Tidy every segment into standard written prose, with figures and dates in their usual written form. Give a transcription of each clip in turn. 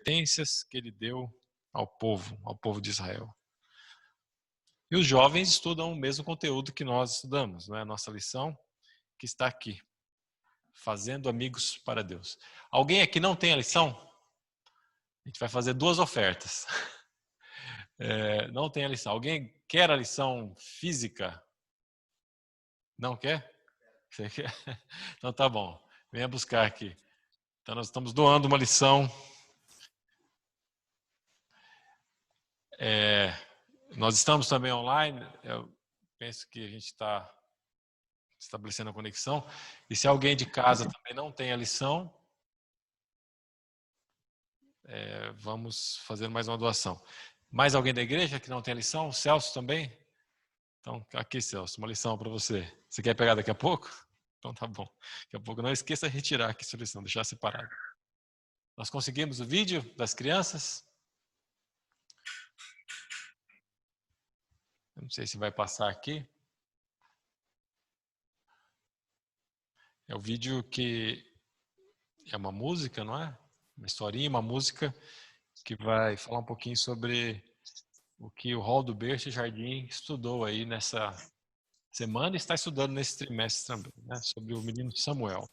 advertências que ele deu ao povo de Israel. E os jovens estudam o mesmo conteúdo que nós estudamos, não é? A nossa lição que está aqui, fazendo amigos para Deus. Alguém aqui não tem a lição? A gente vai fazer 2 ofertas. Não tem a lição. Alguém quer a lição física? Não quer? Você quer? Então tá bom. Venha buscar aqui. Então nós estamos doando uma lição. Nós estamos também online. Eu penso que a gente está estabelecendo a conexão. E se alguém de casa também não tem a lição, vamos fazer mais uma doação. Mais alguém da igreja que não tem a lição? O Celso também? Então, aqui, Celso, uma lição para você. Você quer pegar daqui a pouco? Então tá bom. Daqui a pouco não esqueça de retirar aqui sua lição, deixar separado. Nós conseguimos o vídeo das crianças? Eu não sei se vai passar aqui. É o vídeo que é uma música, não é? Uma historinha, uma música que vai falar um pouquinho sobre o que o Hall do Berço Jardim estudou aí nessa semana e está estudando nesse trimestre também, né? Sobre o menino Samuel.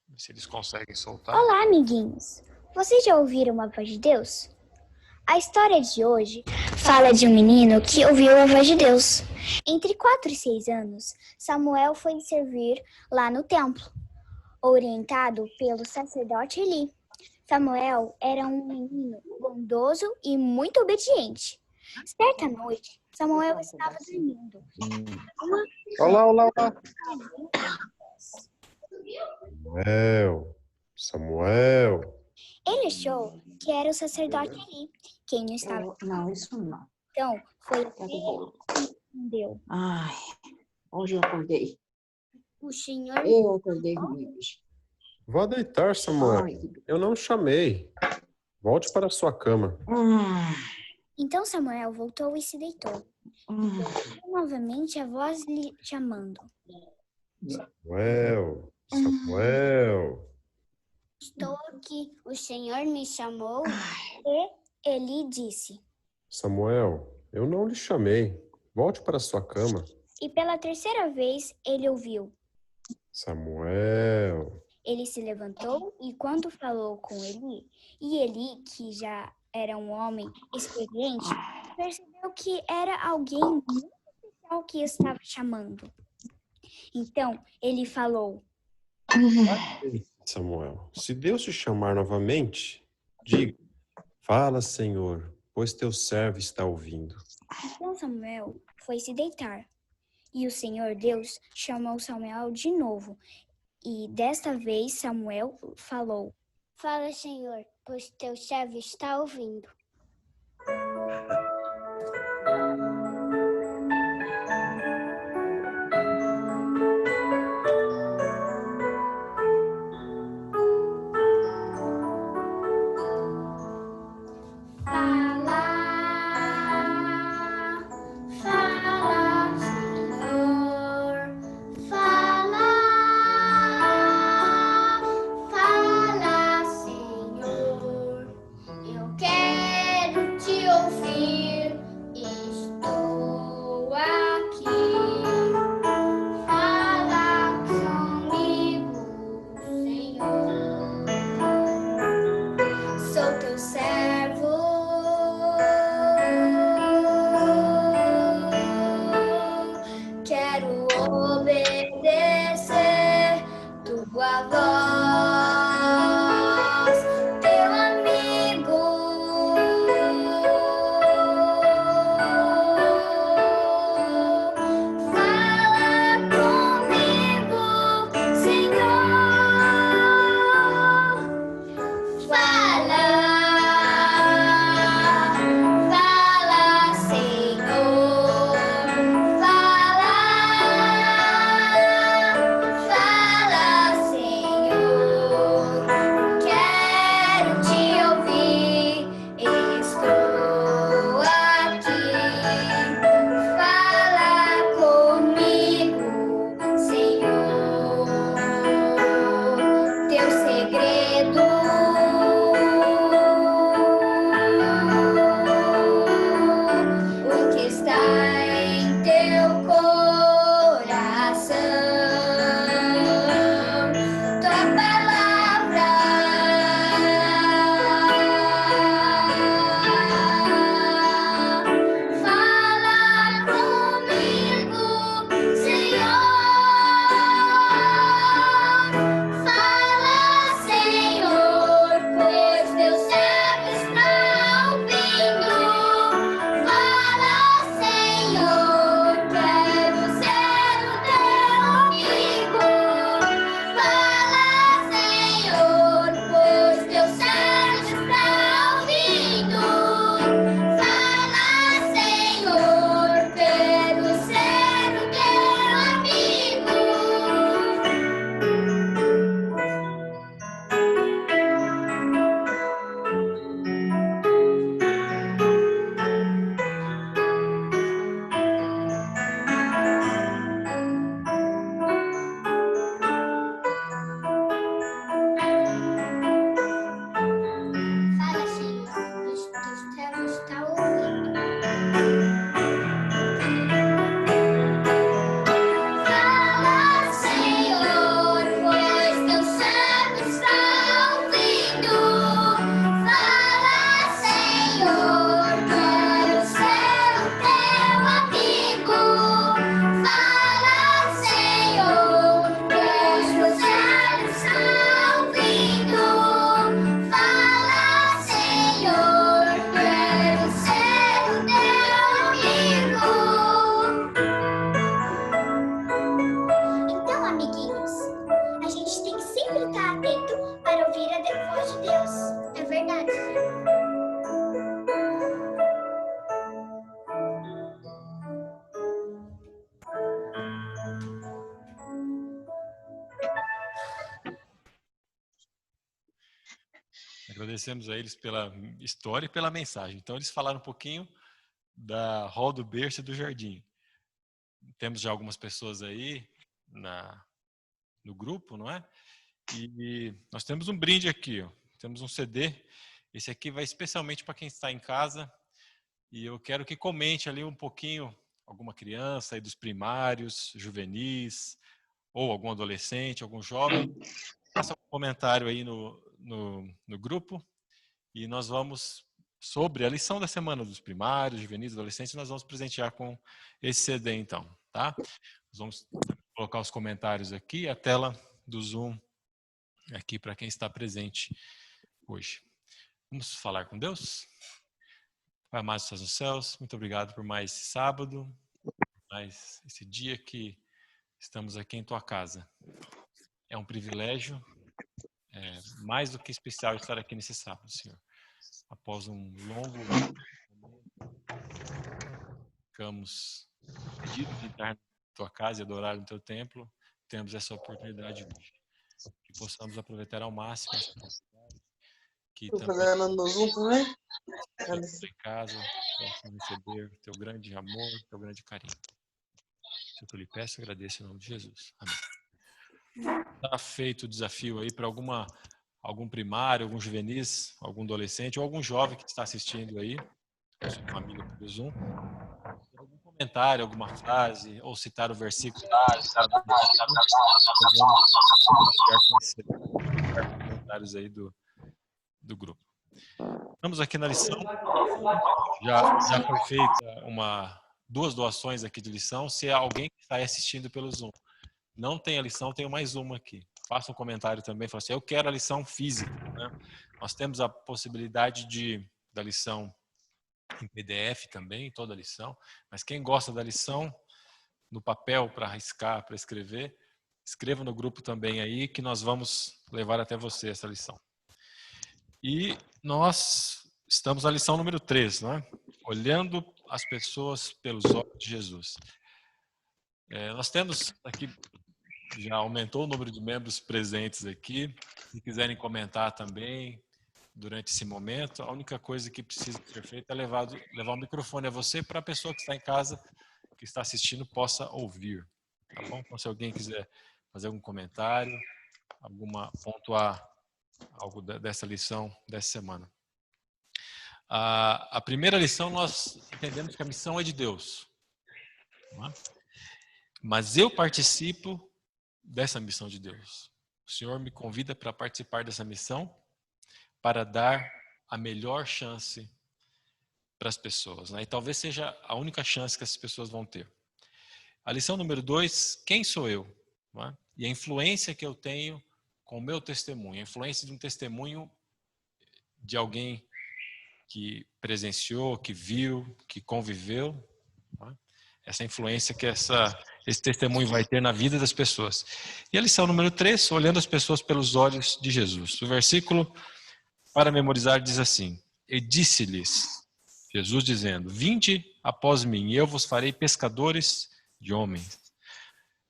Ver se eles conseguem soltar. Olá, amiguinhos! Vocês já ouviram a voz de Deus? A história de hoje fala de um menino que ouviu a voz de Deus. Entre 4 e 6 anos, Samuel foi servir lá no templo, orientado pelo sacerdote Eli. Samuel era um menino bondoso e muito obediente. Certa noite, Samuel estava dormindo. Olá. Samuel. Ele achou que era o sacerdote Eli quem o estava. Não, isso não. Então, foi ele que respondeu. Ai, hoje eu acordei. O Senhor... Eu acordei ruim hoje. Vá deitar, Samuel. Ai, Eu não chamei. Volte para a sua cama. Então Samuel voltou e se deitou. E novamente a voz lhe chamando. Samuel. Estou aqui. O Senhor me chamou. E Eli disse. Samuel, eu não lhe chamei. Volte para a sua cama. E pela terceira vez ele ouviu. Samuel. Ele se levantou e quando falou com Eli, e Eli, que já era um homem experiente, percebeu que era alguém muito especial que estava chamando. Então, ele falou. Samuel, se Deus te chamar novamente, diga, fala, Senhor, pois teu servo está ouvindo. Então Samuel foi se deitar. E o Senhor Deus chamou Samuel de novo. E desta vez Samuel falou. Fala, Senhor, pois teu servo está ouvindo. Senhor. Agradecemos a eles pela história e pela mensagem. Então, eles falaram um pouquinho da Hall do Berço e do Jardim. Temos já algumas pessoas aí no grupo, não é? E nós temos um brinde aqui, ó. Temos um CD. Esse aqui vai especialmente para quem está em casa. E eu quero que comente ali um pouquinho, alguma criança aí dos primários, juvenis, ou algum adolescente, algum jovem. Faça um comentário aí no grupo. E nós vamos, sobre a lição da semana dos primários, juvenis, adolescentes, nós vamos presentear com esse CD então, tá? Nós vamos colocar os comentários aqui, a tela do Zoom aqui para quem está presente hoje. Vamos falar com Deus? Pai amado, estás nos céus, muito obrigado por mais esse sábado, mais esse dia que estamos aqui em tua casa. É um privilégio, mais do que especial estar aqui nesse sábado, Senhor. Após um longo momento, ficamos pedidos de entrar na tua casa e adorar no teu templo, temos essa oportunidade hoje. Que possamos aproveitar ao máximo essa oportunidade. Que também no Zoom também? em casa possam receber teu grande amor, teu grande carinho. Se eu lhe peço, agradeço em nome de Jesus. Amém. Está feito o desafio aí para algum primário, algum juvenis, algum adolescente ou algum jovem que está assistindo aí, com sua família pelo Zoom. Algum comentário, alguma frase, ou citar o versículo. Nós vamos compartilhar comentários aí do grupo. Estamos aqui na lição. Já foi feita duas doações aqui de lição. Se alguém que está assistindo pelo Zoom não tem a lição, tenho mais uma aqui. Faça um comentário também, fala assim, eu quero a lição física, né? Nós temos a possibilidade da lição em PDF também, toda a lição, mas quem gosta da lição no papel para riscar, para escrever, escreva no grupo também aí que nós vamos levar até você essa lição. E nós estamos na lição número 3, não é? Olhando as pessoas pelos olhos de Jesus. Nós temos aqui, já aumentou o número de membros presentes aqui. Se quiserem comentar também durante esse momento, a única coisa que precisa ser feita é levar o microfone a você para a pessoa que está em casa, que está assistindo, possa ouvir. Tá bom? Então, se alguém quiser fazer algum comentário, pontuar algo dessa lição dessa semana. A primeira lição, nós entendemos que a missão é de Deus. Não é? Mas eu participo dessa missão de Deus. O Senhor me convida para participar dessa missão, para dar a melhor chance para as pessoas, né? E talvez seja a única chance que essas pessoas vão ter. A lição número 2, quem sou eu? Não é? E a influência que eu tenho com o meu testemunho, a influência de um testemunho de alguém que presenciou, que viu, que conviveu, não é? Essa influência que esse testemunho vai ter na vida das pessoas. E a lição número 3, olhando as pessoas pelos olhos de Jesus. O versículo para memorizar diz assim, e disse-lhes, Jesus dizendo, vinde após mim, e eu vos farei pescadores de homens.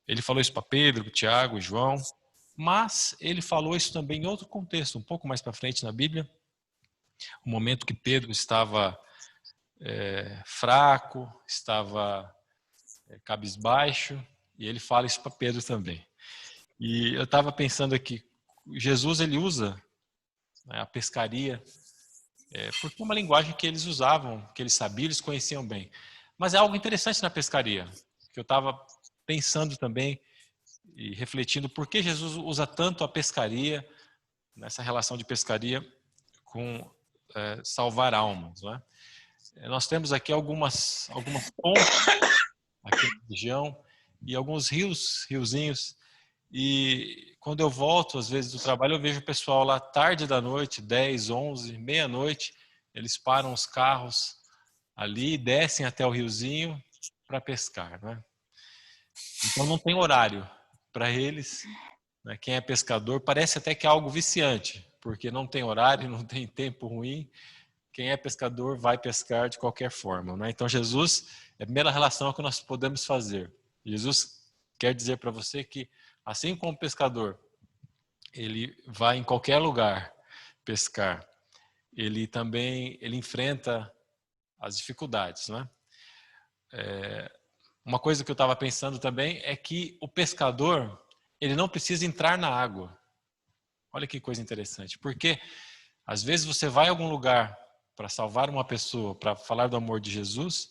Ele falou isso para Pedro, Tiago, João, mas ele falou isso também em outro contexto, um pouco mais para frente na Bíblia, o momento que Pedro estava fraco, estava cabisbaixo, e ele fala isso para Pedro também. E eu estava pensando aqui, Jesus ele usa, né, a pescaria, porque é uma linguagem que eles usavam, que eles sabiam, eles conheciam bem. Mas é algo interessante na pescaria, que eu estava pensando também e refletindo por que Jesus usa tanto a pescaria, nessa relação de pescaria com salvar almas, não é? Nós temos aqui algumas pontes aqui na região e alguns riozinhos, e quando eu volto às vezes do trabalho eu vejo o pessoal lá tarde da noite, 10, 11, meia-noite, eles param os carros ali e descem até o riozinho para pescar, né? Então não tem horário para eles, né? Quem é pescador parece até que é algo viciante, porque não tem horário, não tem tempo ruim. Quem é pescador vai pescar de qualquer forma, né? Então Jesus é a primeira relação que nós podemos fazer. Jesus quer dizer para você que, assim como o pescador, ele vai em qualquer lugar pescar. ele enfrenta as dificuldades, né? Uma coisa que eu estava pensando também é que o pescador, ele não precisa entrar na água. Olha que coisa interessante, porque às vezes você vai a algum lugar para salvar uma pessoa, para falar do amor de Jesus,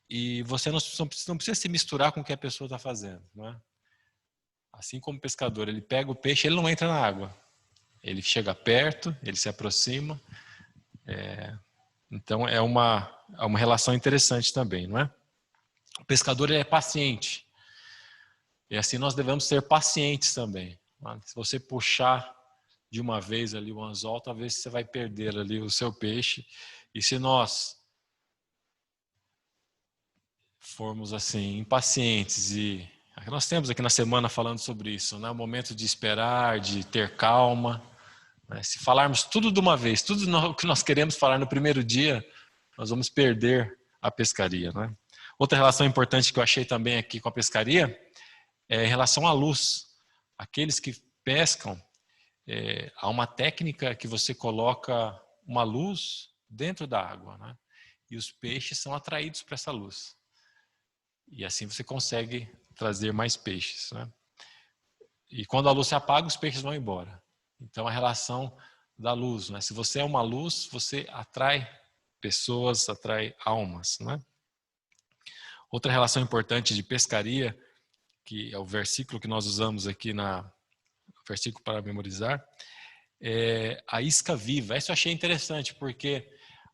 e você não precisa se misturar com o que a pessoa está fazendo, não é? Assim como o pescador, ele pega o peixe, ele não entra na água. Ele chega perto, ele se aproxima. Então é uma relação interessante também, não é? O pescador, ele é paciente. E assim nós devemos ser pacientes também. Não é? Se você puxar de uma vez ali o anzol, talvez você vai perder ali o seu peixe. E se nós formos assim impacientes, e nós temos aqui na semana falando sobre isso, né? O momento de esperar, de ter calma, né? Se falarmos tudo de uma vez, tudo o que nós queremos falar no primeiro dia, nós vamos perder a pescaria, né? Outra relação importante que eu achei também aqui com a pescaria é em relação à luz. Aqueles que pescam, há uma técnica que você coloca uma luz dentro da água, né? E os peixes são atraídos para essa luz. E assim você consegue trazer mais peixes, né? E quando a luz se apaga, os peixes vão embora. Então a relação da luz, né? Se você é uma luz, você atrai pessoas, atrai almas, né? Outra relação importante de pescaria, que é o versículo que nós usamos aqui o versículo para memorizar, é a isca viva. Isso eu achei interessante, porque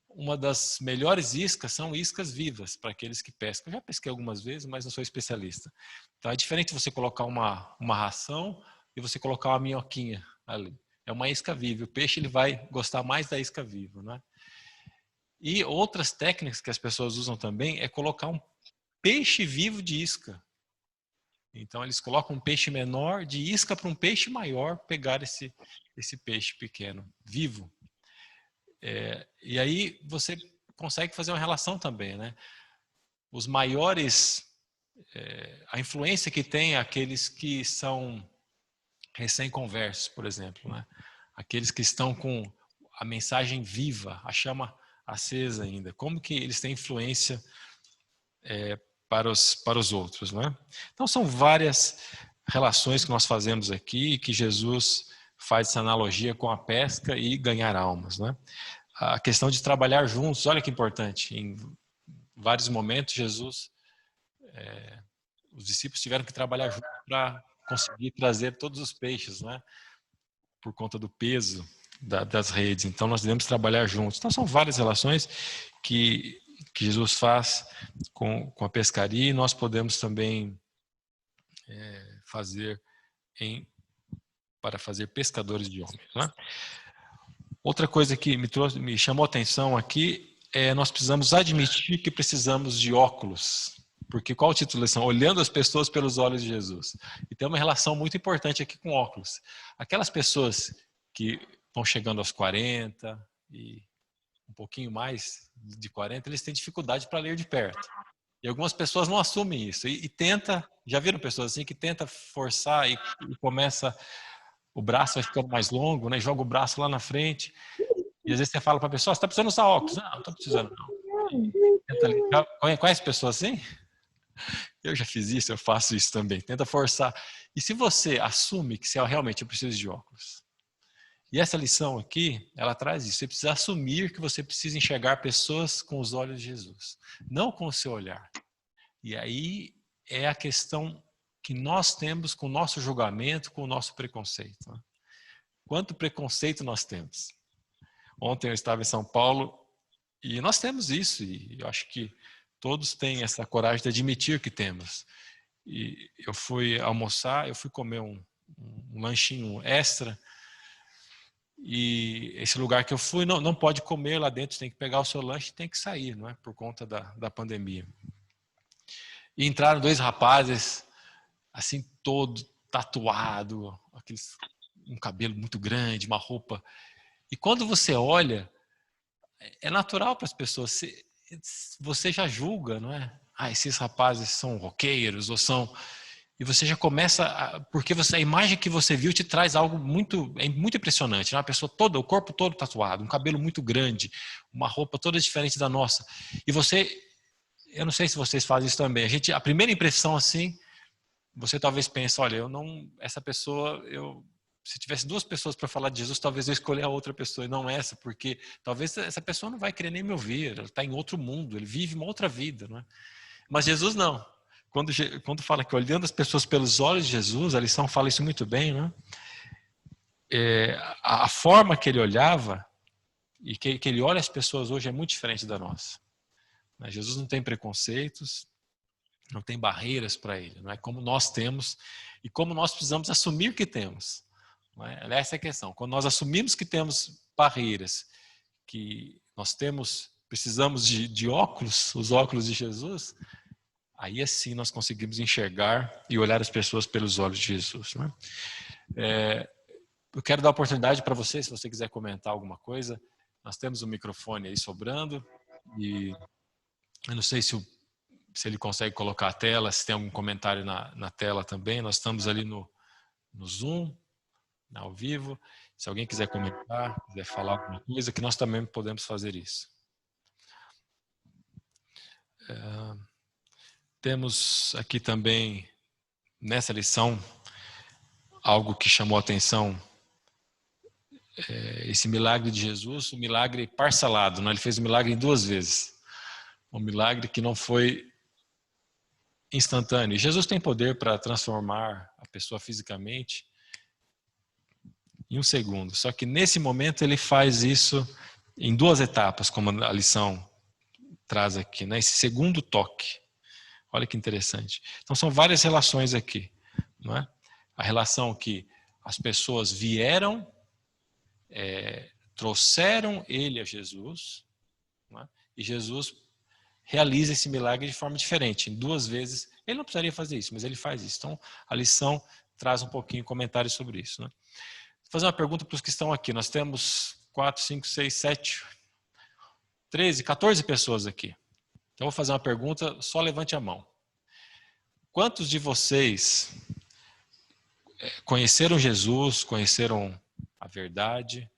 uma das melhores iscas são iscas vivas para aqueles que pescam. Eu já pesquei algumas vezes, mas não sou especialista. Então é diferente você colocar uma ração e você colocar uma minhoquinha ali. É uma isca viva. O peixe, ele vai gostar mais da isca viva, né? E outras técnicas que as pessoas usam também é colocar um peixe vivo de isca. Então eles colocam um peixe menor de isca para um peixe maior pegar esse peixe pequeno, vivo. E aí você consegue fazer uma relação também, né? Os maiores, a influência que tem aqueles que são recém-conversos, por exemplo, né? Aqueles que estão com a mensagem viva, a chama acesa ainda. Como que eles têm influência para os outros, né? Então são várias relações que nós fazemos aqui, que Jesus faz essa analogia com a pesca e ganhar almas, né? A questão de trabalhar juntos, olha que importante. Em vários momentos, os discípulos tiveram que trabalhar juntos para conseguir trazer todos os peixes, né? Por conta do peso das redes. Então, nós devemos trabalhar juntos. Então, são várias relações que Jesus faz com a pescaria, e nós podemos também fazer para fazer pescadores de homens, né? Outra coisa que me chamou a atenção aqui é nós precisamos admitir que precisamos de óculos. Porque qual o título da lição? Olhando as pessoas pelos olhos de Jesus. E tem uma relação muito importante aqui com óculos. Aquelas pessoas que vão chegando aos 40 e um pouquinho mais de 40, eles têm dificuldade para ler de perto. E algumas pessoas não assumem isso. E tenta, já viram pessoas assim que tenta forçar e começa, o braço vai ficando mais longo, né? Joga o braço lá na frente. E às vezes você fala para a pessoa, você está precisando usar óculos. Não estou precisando não. Conhece pessoas assim? Eu já fiz isso, eu faço isso também. Tenta forçar. E se você assume que você realmente precisa de óculos? E essa lição aqui, ela traz isso. Você precisa assumir que você precisa enxergar pessoas com os olhos de Jesus, não com o seu olhar. E aí é a questão que nós temos com o nosso julgamento, com o nosso preconceito, né? Quanto preconceito nós temos? Ontem eu estava em São Paulo e nós temos isso, e eu acho que todos têm essa coragem de admitir que temos. E eu fui almoçar, eu fui comer um lanchinho extra, e esse lugar que eu fui não pode comer lá dentro, tem que pegar o seu lanche e tem que sair, não é? Por conta da pandemia. E entraram dois rapazes, assim, todo tatuado, um cabelo muito grande, uma roupa. E quando você olha, é natural para as pessoas, você já julga, não é? Ah, esses rapazes são roqueiros ou são... E você já começa, porque a imagem que você viu te traz algo muito impressionante. Né? Uma pessoa toda, o corpo todo tatuado, um cabelo muito grande, uma roupa toda diferente da nossa. E você, eu não sei se vocês fazem isso também. A primeira impressão assim, você talvez pense, olha, essa pessoa, se tivesse duas pessoas para falar de Jesus, talvez eu escolher a outra pessoa e não essa, porque talvez essa pessoa não vai querer nem me ouvir. Ela está em outro mundo, ele vive uma outra vida, não é? Mas Jesus não. Quando fala que olhando as pessoas pelos olhos de Jesus, a lição fala isso muito bem, né? A forma que ele olhava e que ele olha as pessoas hoje é muito diferente da nossa. Jesus não tem preconceitos, não tem barreiras para ele, não é como nós temos e como nós precisamos assumir que temos. Não é? Essa é a questão. Quando nós assumimos que temos barreiras, que nós precisamos de óculos, os óculos de Jesus, aí assim nós conseguimos enxergar e olhar as pessoas pelos olhos de Jesus. Né? Eu quero dar a oportunidade para você, se você quiser comentar alguma coisa. Nós temos um microfone aí sobrando e eu não sei se ele consegue colocar a tela, se tem algum comentário na tela também. Nós estamos ali no Zoom, ao vivo. Se alguém quiser comentar, quiser falar alguma coisa, que nós também podemos fazer isso. Temos aqui também, nessa lição, algo que chamou a atenção, esse milagre de Jesus, um milagre parcelado, né? Ele fez o milagre em 2 vezes. Um milagre que não foi instantâneo. E Jesus tem poder para transformar a pessoa fisicamente em 1 segundo. Só que nesse momento ele faz isso em 2 etapas, como a lição traz aqui, né? Esse segundo toque. Olha que interessante. Então são várias relações aqui, não é? A relação que as pessoas vieram, trouxeram ele a Jesus, não é? E Jesus realiza esse milagre de forma diferente, em 2 vezes. Ele não precisaria fazer isso, mas ele faz isso. Então a lição traz um pouquinho de comentário sobre isso, né? Vou fazer uma pergunta para os que estão aqui. Nós temos 4, 5, 6, 7, 13, 14 pessoas aqui. Então, eu vou fazer uma pergunta, só levante a mão. Quantos de vocês conheceram Jesus, conheceram a verdade,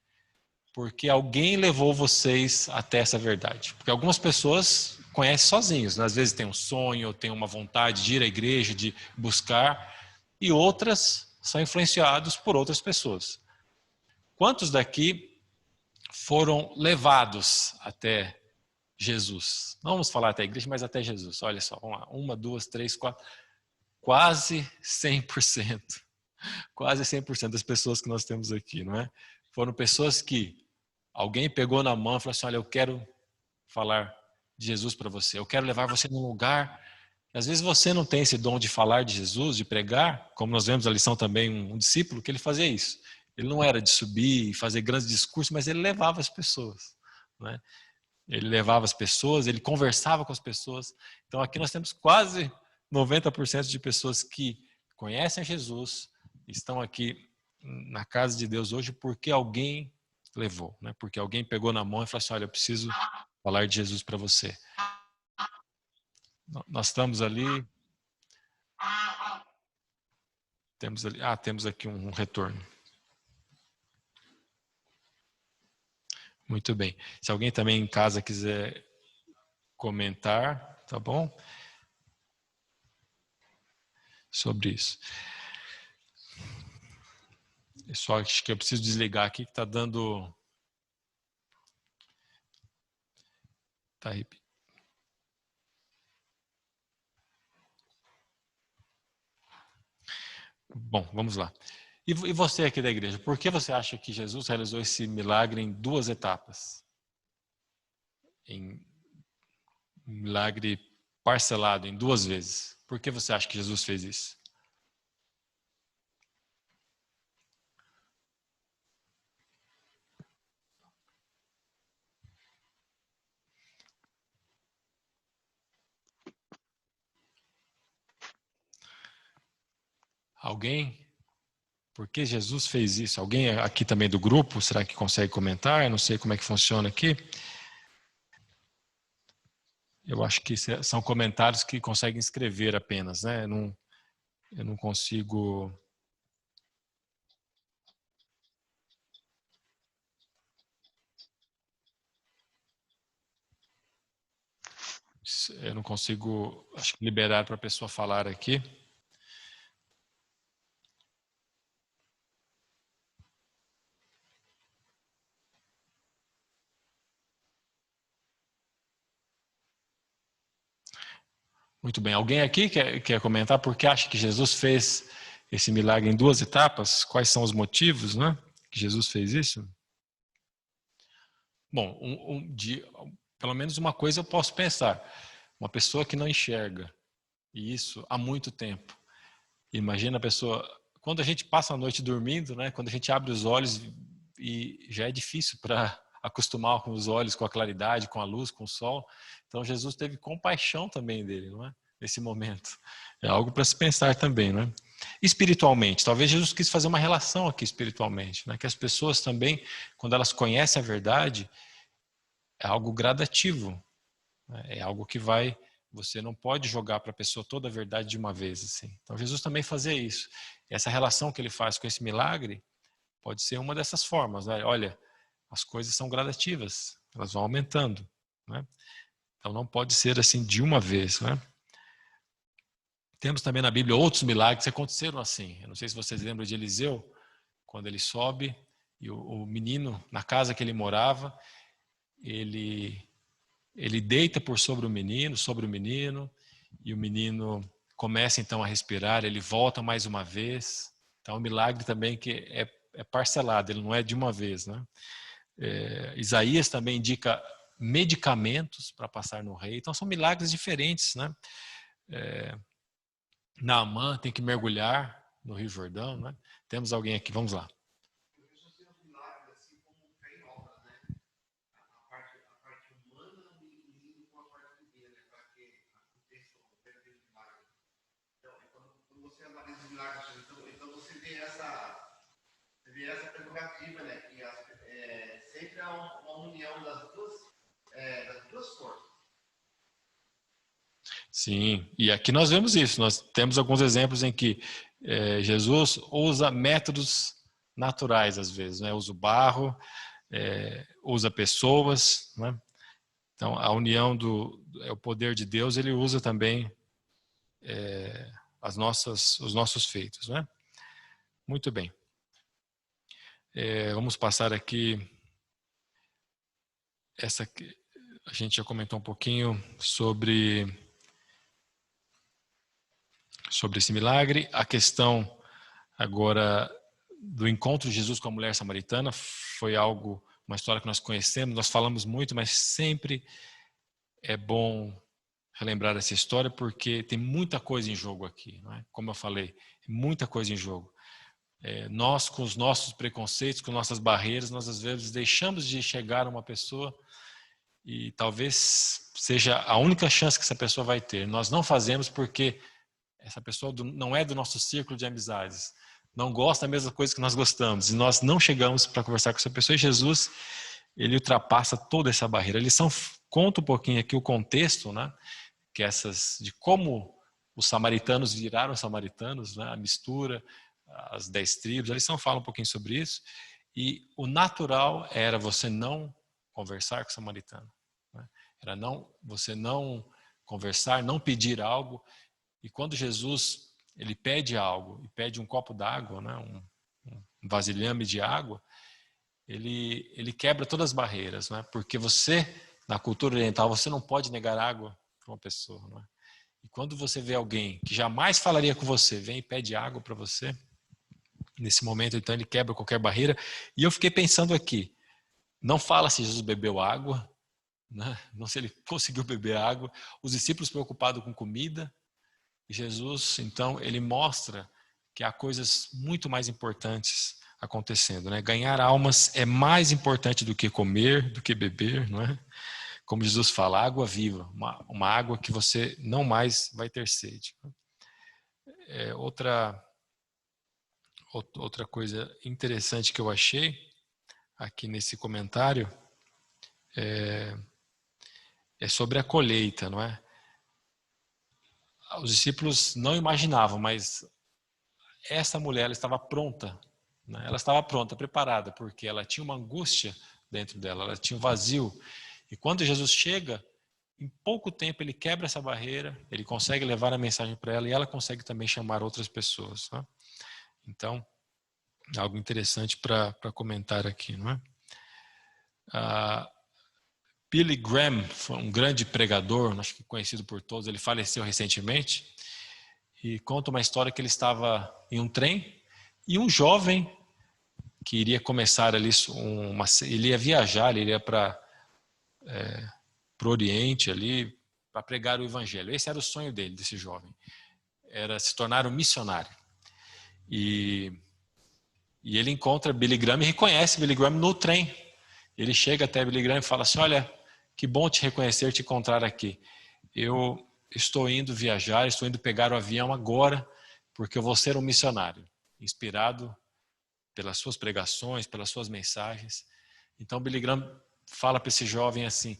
porque alguém levou vocês até essa verdade? Porque algumas pessoas conhecem sozinhos, né? Às vezes tem um sonho, tem uma vontade de ir à igreja, de buscar, e outras são influenciados por outras pessoas. Quantos daqui foram levados até Jesus? Não vamos falar até a igreja, mas até Jesus. Olha só, vamos lá. 1, 2, 3, 4. Quase 100%. Quase 100% das pessoas que nós temos aqui, não é? Foram pessoas que alguém pegou na mão e falou assim, olha, eu quero falar de Jesus para você. Eu quero levar você num lugar. Às vezes você não tem esse dom de falar de Jesus, de pregar, como nós vemos na lição também, um discípulo que ele fazia isso. Ele não era de subir e fazer grandes discursos, mas ele levava as pessoas, não é? Ele levava as pessoas, ele conversava com as pessoas. Então aqui nós temos quase 90% de pessoas que conhecem Jesus, estão aqui na casa de Deus hoje porque alguém levou, né? Porque alguém pegou na mão e falou assim, olha, eu preciso falar de Jesus para você. Nós estamos ali. Temos aqui um retorno. Muito bem. Se alguém também em casa quiser comentar, tá bom? Sobre isso. Eu só acho que eu preciso desligar aqui que está dando... Tá repetindo. Bom, vamos lá. E você aqui da igreja, por que você acha que Jesus realizou esse milagre em 2 etapas? Em um milagre parcelado em 2 vezes. Por que você acha que Jesus fez isso? Alguém? Por que Jesus fez isso? Alguém aqui também do grupo, será que consegue comentar? Eu não sei como é que funciona aqui. Eu acho que são comentários que conseguem escrever apenas, né? Eu não consigo... acho que liberar para a pessoa falar aqui. Muito bem. Alguém aqui quer comentar por que acha que Jesus fez esse milagre em 2 etapas? Quais são os motivos, né, que Jesus fez isso? Bom, pelo menos uma coisa eu posso pensar. Uma pessoa que não enxerga, e isso há muito tempo. Imagina a pessoa... Quando a gente passa a noite dormindo, né, quando a gente abre os olhos, e já é difícil para acostumar com os olhos, com a claridade, com a luz, com o sol. Então Jesus teve compaixão também dele, não é? Nesse momento. É algo para se pensar também, não é? Espiritualmente, talvez Jesus quis fazer uma relação aqui espiritualmente, né? Que as pessoas também, quando elas conhecem a verdade, é algo gradativo, né? É algo que vai... Você não pode jogar para a pessoa toda a verdade de uma vez, assim. Então Jesus também fazia isso. E essa relação que ele faz com esse milagre pode ser uma dessas formas, né? Olha, as coisas são gradativas, elas vão aumentando, né? Então não pode ser assim de uma vez, né? Temos também na Bíblia outros milagres que aconteceram assim. Eu não sei se vocês lembram de Eliseu, quando ele sobe e o menino, na casa que ele morava, ele deita por sobre o menino, e o menino começa então a respirar, ele volta mais uma vez. Então é um milagre também que é parcelado, ele não é de uma vez, né? Isaías também indica medicamentos para passar no rei. Então são milagres diferentes, né? Naamã tem que mergulhar no Rio Jordão, né? Temos alguém aqui, vamos lá. Então você vê essa prerrogativa, né? Que sempre há uma união das duas forças. Sim, e aqui nós vemos isso. Nós temos alguns exemplos em que Jesus usa métodos naturais às vezes, né? Usa o barro, usa pessoas, né? Então a união o poder de Deus, ele usa também os nossos feitos, né? Muito bem. Vamos passar aqui. A gente já comentou um pouquinho sobre esse milagre. A questão agora do encontro de Jesus com a mulher samaritana foi uma história que nós conhecemos, nós falamos muito, mas sempre é bom relembrar essa história porque tem muita coisa em jogo aqui, não é? Como eu falei, muita coisa em jogo. Nós, com os nossos preconceitos, com nossas barreiras, nós às vezes deixamos de chegar a uma pessoa e talvez seja a única chance que essa pessoa vai ter. Nós não fazemos porque essa pessoa não é do nosso círculo de amizades, não gosta da mesma coisa que nós gostamos, e nós não chegamos para conversar com essa pessoa. E Jesus, ele ultrapassa toda essa barreira. A lição conta um pouquinho aqui o contexto, né? Que de como os samaritanos viraram samaritanos, né? A mistura, as 10 tribos, a lição fala um pouquinho sobre isso. E o natural era você não conversar com o samaritano, né? Era você não conversar, não pedir algo. E quando Jesus ele pede algo, e pede um copo d'água, né, um vasilhame de água, ele quebra todas as barreiras, né? Porque você, na cultura oriental, você não pode negar água para uma pessoa, né? E quando você vê alguém que jamais falaria com você, vem e pede água para você, nesse momento, então, ele quebra qualquer barreira. E eu fiquei pensando aqui, não fala se Jesus bebeu água, né? Não se ele conseguiu beber água, os discípulos preocupados com comida. Jesus, então, ele mostra que há coisas muito mais importantes acontecendo, né? Ganhar almas é mais importante do que comer, do que beber, não é? Como Jesus fala, água viva, uma água que você não mais vai ter sede. Outra coisa interessante que eu achei aqui nesse comentário é sobre a colheita, não é? Os discípulos não imaginavam, mas essa mulher ela estava pronta, né? Ela estava pronta, preparada, porque ela tinha uma angústia dentro dela, ela tinha um vazio. E quando Jesus chega, em pouco tempo ele quebra essa barreira, ele consegue levar a mensagem para ela e ela consegue também chamar outras pessoas, né? Então, algo interessante para comentar aqui, não é? Billy Graham foi um grande pregador, acho que conhecido por todos, ele faleceu recentemente e conta uma história que ele estava em um trem e um jovem que iria começar ali ele ia viajar, ele ia para o Oriente ali para pregar o Evangelho. Esse era o sonho dele, desse jovem, era se tornar um missionário. E ele encontra Billy Graham e reconhece Billy Graham no trem. Ele chega até Billy Graham e fala assim: olha, que bom te reconhecer, te encontrar aqui. Eu estou indo viajar, estou indo pegar o avião agora, porque eu vou ser um missionário, inspirado pelas suas pregações, pelas suas mensagens. Então Billy Graham fala para esse jovem assim: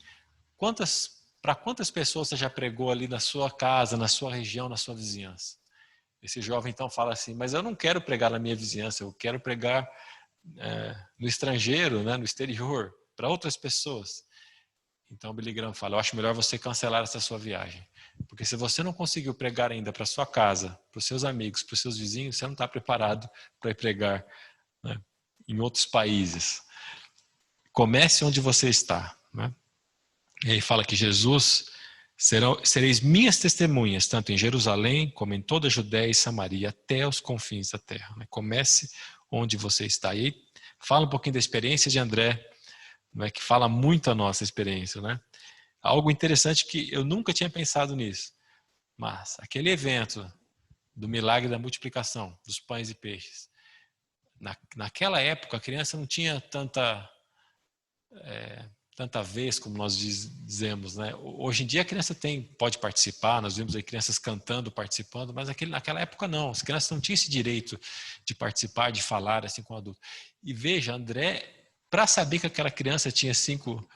para quantas pessoas você já pregou ali na sua casa, na sua região, na sua vizinhança? Esse jovem então fala assim: mas eu não quero pregar na minha vizinhança, eu quero pregar no estrangeiro, né, no exterior, para outras pessoas. Então Billy Graham fala: eu acho melhor você cancelar essa sua viagem, porque se você não conseguiu pregar ainda para sua casa, para os seus amigos, para os seus vizinhos, você não está preparado para ir pregar, né, em outros países. Comece onde você está, né? E aí fala que Jesus: sereis minhas testemunhas, tanto em Jerusalém, como em toda a Judéia e Samaria, até os confins da terra. Né? Comece onde você está. E aí fala um pouquinho da experiência de André, né, que fala muito a nossa experiência. Né? Algo interessante que eu nunca tinha pensado nisso, mas aquele evento do milagre da multiplicação dos pães e peixes, naquela época a criança não tinha tanta vez como nós dizemos, né? Hoje em dia a criança pode participar, nós vimos aí crianças cantando, participando, mas naquela época não, as crianças não tinham esse direito de participar, de falar assim com o adulto. E veja, André, para saber que aquela criança tinha 5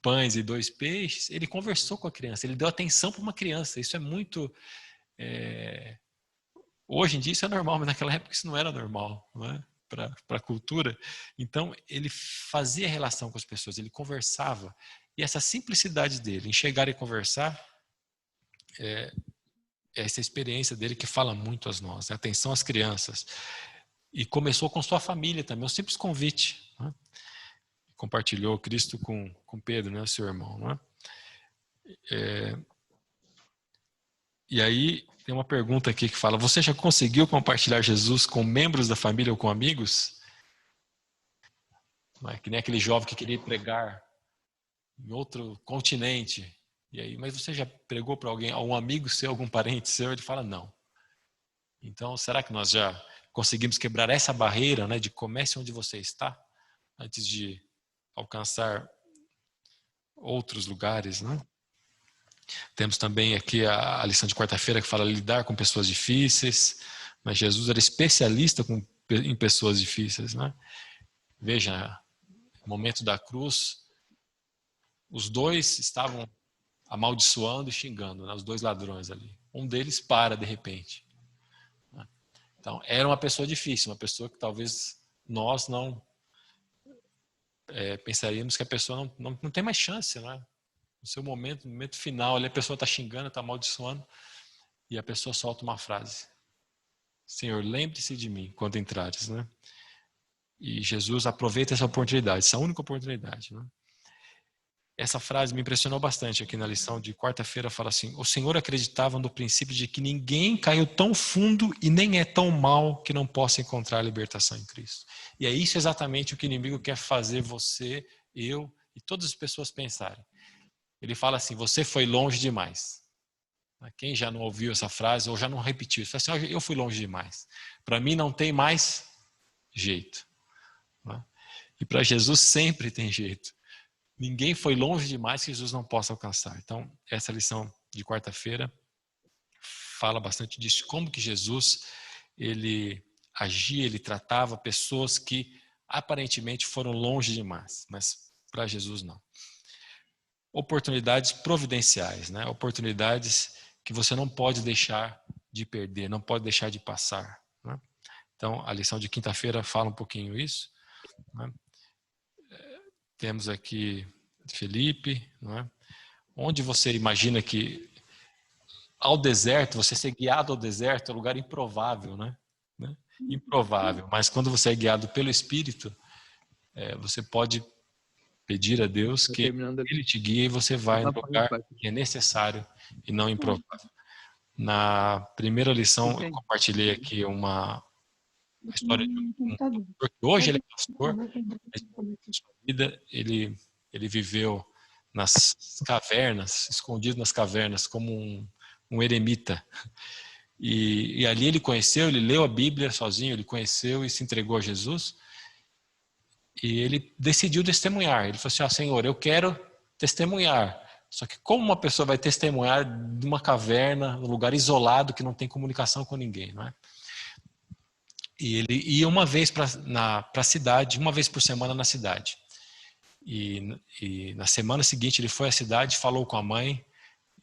pães e 2 peixes, ele conversou com a criança, ele deu atenção para uma criança. Isso é muito... Hoje em dia isso é normal, mas naquela época isso não era normal, não é? Para a cultura. Então ele fazia relação com as pessoas, ele conversava, e essa simplicidade dele em chegar e conversar é essa experiência dele que fala muito a nós, atenção às crianças. E começou com sua família também, um simples convite, né? Compartilhou Cristo com Pedro, né, seu irmão, não é? E aí tem uma pergunta aqui que fala: você já conseguiu compartilhar Jesus com membros da família ou com amigos? Não é que nem aquele jovem que queria pregar em outro continente. E aí, mas você já pregou para alguém, algum amigo seu, algum parente seu? Ele fala: não. Então, será que nós já conseguimos quebrar essa barreira, né, de comece onde você está, antes de alcançar outros lugares, né? Temos também aqui a lição de quarta-feira que fala lidar com pessoas difíceis. Mas Jesus era especialista em pessoas difíceis, né? Veja, no momento da cruz, os dois estavam amaldiçoando e xingando, né? Os 2 ladrões ali. Um deles para de repente. Então, era uma pessoa difícil, uma pessoa que talvez nós não pensaríamos que a pessoa não tem mais chance, né? No seu momento, no momento final, ali a pessoa está xingando, está amaldiçoando, e a pessoa solta uma frase: Senhor, lembre-se de mim quando entrares, né? E Jesus aproveita essa oportunidade, essa única oportunidade, né? Essa frase me impressionou bastante aqui na lição de quarta-feira. Fala assim: o Senhor acreditava no princípio de que ninguém caiu tão fundo e nem é tão mal que não possa encontrar a libertação em Cristo. E é isso exatamente o que o inimigo quer fazer você, eu e todas as pessoas pensarem. Ele fala assim: você foi longe demais. Quem já não ouviu essa frase ou já não repetiu, fala assim: eu fui longe demais. Para mim não tem mais jeito. E para Jesus sempre tem jeito. Ninguém foi longe demais que Jesus não possa alcançar. Então, essa lição de quarta-feira fala bastante disso. Como que Jesus, ele agia, ele tratava pessoas que aparentemente foram longe demais. Mas para Jesus não. Oportunidades providenciais, né? Oportunidades que você não pode deixar de perder, não pode deixar de passar, né? Então, a lição de quinta-feira fala um pouquinho isso, né? Temos aqui Felipe, não é? Onde você imagina que ao deserto, você ser guiado ao deserto é um lugar improvável, né? Improvável, mas quando você é guiado pelo Espírito, você pode pedir a Deus Tá que terminando aqui. Ele te guie e você vai no lugar que é necessário e não improvável. Na primeira lição, eu compartilhei aqui a história de um pastor que hoje ele é pastor, mas na sua vida ele viveu nas cavernas, escondido nas cavernas, como um eremita. E ali ele leu a Bíblia sozinho, ele conheceu e se entregou a Jesus. E ele decidiu testemunhar. Ele falou assim, Senhor, eu quero testemunhar. Só que como uma pessoa vai testemunhar de uma caverna, num lugar isolado, que não tem comunicação com ninguém, não é? E ele ia uma vez para a cidade, uma vez por semana na cidade. E na semana seguinte ele foi à cidade, falou com a mãe,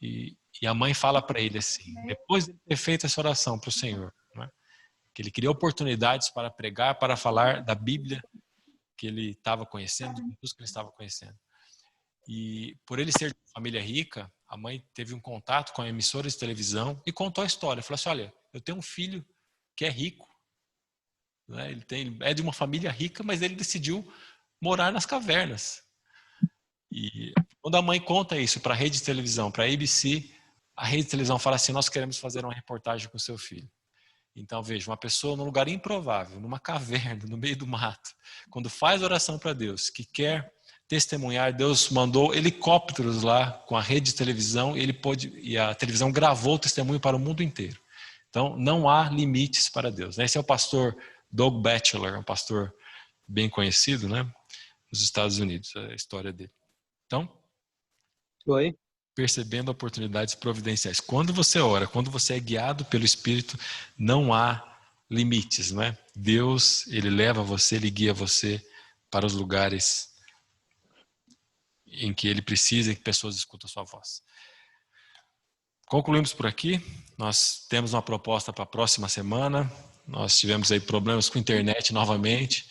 e a mãe fala para ele assim, depois de ter feito essa oração para o Senhor, não é? Que ele queria oportunidades para pregar, para falar da Bíblia que ele estava conhecendo, de Jesus que ele estava conhecendo. E por ele ser de uma família rica, a mãe teve um contato com a emissora de televisão e contou a história. Falou assim, olha, eu tenho um filho que é rico, né? Ele é de uma família rica, mas ele decidiu morar nas cavernas. E quando a mãe conta isso para a rede de televisão, para a ABC, a rede de televisão fala assim, nós queremos fazer uma reportagem com o seu filho. Então, veja, uma pessoa num lugar improvável, numa caverna, no meio do mato, quando faz oração para Deus, que quer testemunhar, Deus mandou helicópteros lá com a rede de televisão, e a televisão gravou o testemunho para o mundo inteiro. Então, não há limites para Deus. Esse é o pastor Doug Batchelor, um pastor bem conhecido, né, nos Estados Unidos, a história dele. Então, percebendo oportunidades providenciais. Quando você ora, quando você é guiado pelo Espírito, não há limites, não é? Deus, ele leva você, ele guia você para os lugares em que ele precisa e que pessoas escutam a sua voz. Concluímos por aqui. Nós temos uma proposta para a próxima semana. Nós tivemos aí problemas com a internet novamente.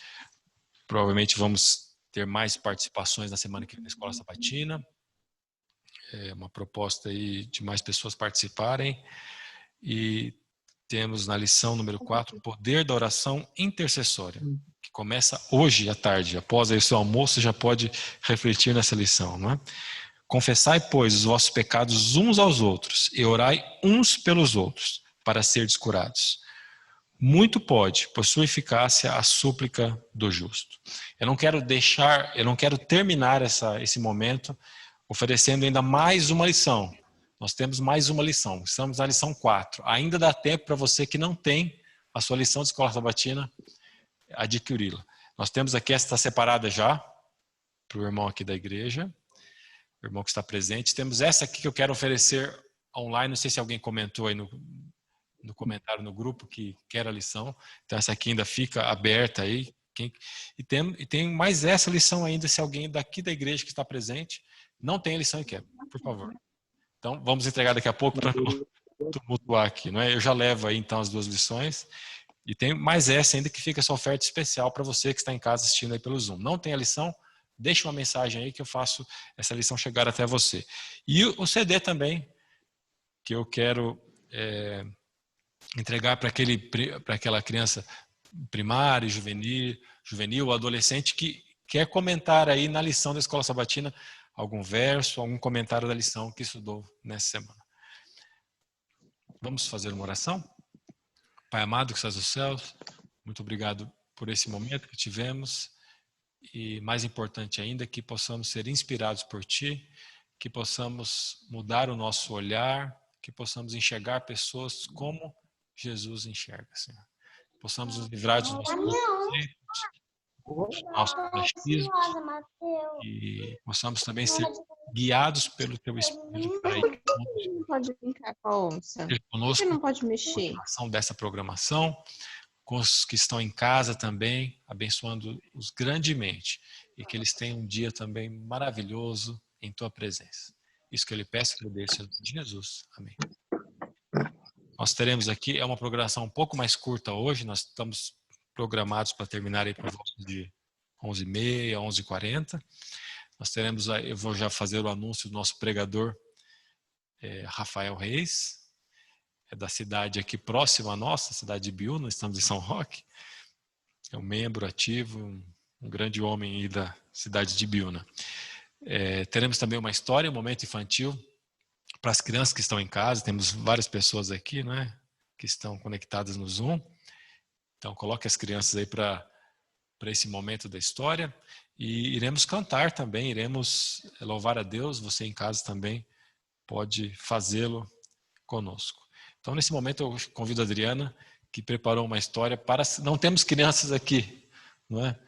Provavelmente vamos ter mais participações na semana que vem na Escola Sabatina. Uma proposta aí de mais pessoas participarem. E temos na lição número 4, o poder da oração intercessória, que começa hoje à tarde. Após aí o seu almoço, já pode refletir nessa lição, não é? Confessai, pois, os vossos pecados uns aos outros e orai uns pelos outros, para serdes curados. Muito pode, por sua eficácia, a súplica do justo. Eu não quero terminar esse momento oferecendo ainda mais uma lição. Nós temos mais uma lição, estamos na lição 4. Ainda dá tempo para você que não tem a sua lição de Escola Sabatina adquiri-la. Nós temos aqui, esta separada já, para o irmão aqui da igreja, o irmão que está presente. Temos essa aqui que eu quero oferecer online, não sei se alguém comentou aí no comentário no grupo que quer a lição. Então essa aqui ainda fica aberta aí. E tem mais essa lição ainda, se alguém daqui da igreja que está presente não tem a lição e quer, por favor. Então vamos entregar daqui a pouco para não tumultuar aqui, não é? Eu já levo aí então as duas lições. E tem mais essa ainda que fica essa oferta especial para você que está em casa assistindo aí pelo Zoom. Não tem a lição? Deixe uma mensagem aí que eu faço essa lição chegar até você. E o CD também, que eu quero entregar para aquela criança primária, juvenil, adolescente que quer comentar aí na lição da Escola Sabatina algum verso, algum comentário da lição que estudou nessa semana. Vamos fazer uma oração? Pai amado que estás nos céus, muito obrigado por esse momento que tivemos. E mais importante ainda, que possamos ser inspirados por Ti, que possamos mudar o nosso olhar, que possamos enxergar pessoas como Jesus enxerga, Senhor. Possamos nos livrar dos nossos preconceitos, dos nossos machismos, e possamos também ser guiados pelo Teu Espírito para ir Não pode brincar com a onça. conosco. Você não pode mexer. Na ação dessa programação, com os que estão em casa também, abençoando-os grandemente e que eles tenham um dia também maravilhoso em Tua presença. Isso que eu lhe peço, que eu agradeço em Jesus. Amém. Nós Nós teremos aqui, é uma programação um pouco mais curta hoje, nós estamos programados para terminar aí por volta de 11h30, 11h40. Nós teremos, eu vou já fazer o anúncio do nosso pregador, Rafael Reis, é da cidade aqui próxima à nossa, cidade de Biúna, estamos em São Roque. É um membro ativo, um grande homem aí da cidade de Biúna. Teremos também uma história, um momento infantil para as crianças que estão em casa. Temos várias pessoas aqui, né, que estão conectadas no Zoom. Então coloque as crianças aí para esse momento da história. E iremos cantar também, iremos louvar a Deus. Você em casa também pode fazê-lo conosco. Então, nesse momento, eu convido a Adriana, que preparou uma história para... Não temos crianças aqui, não é?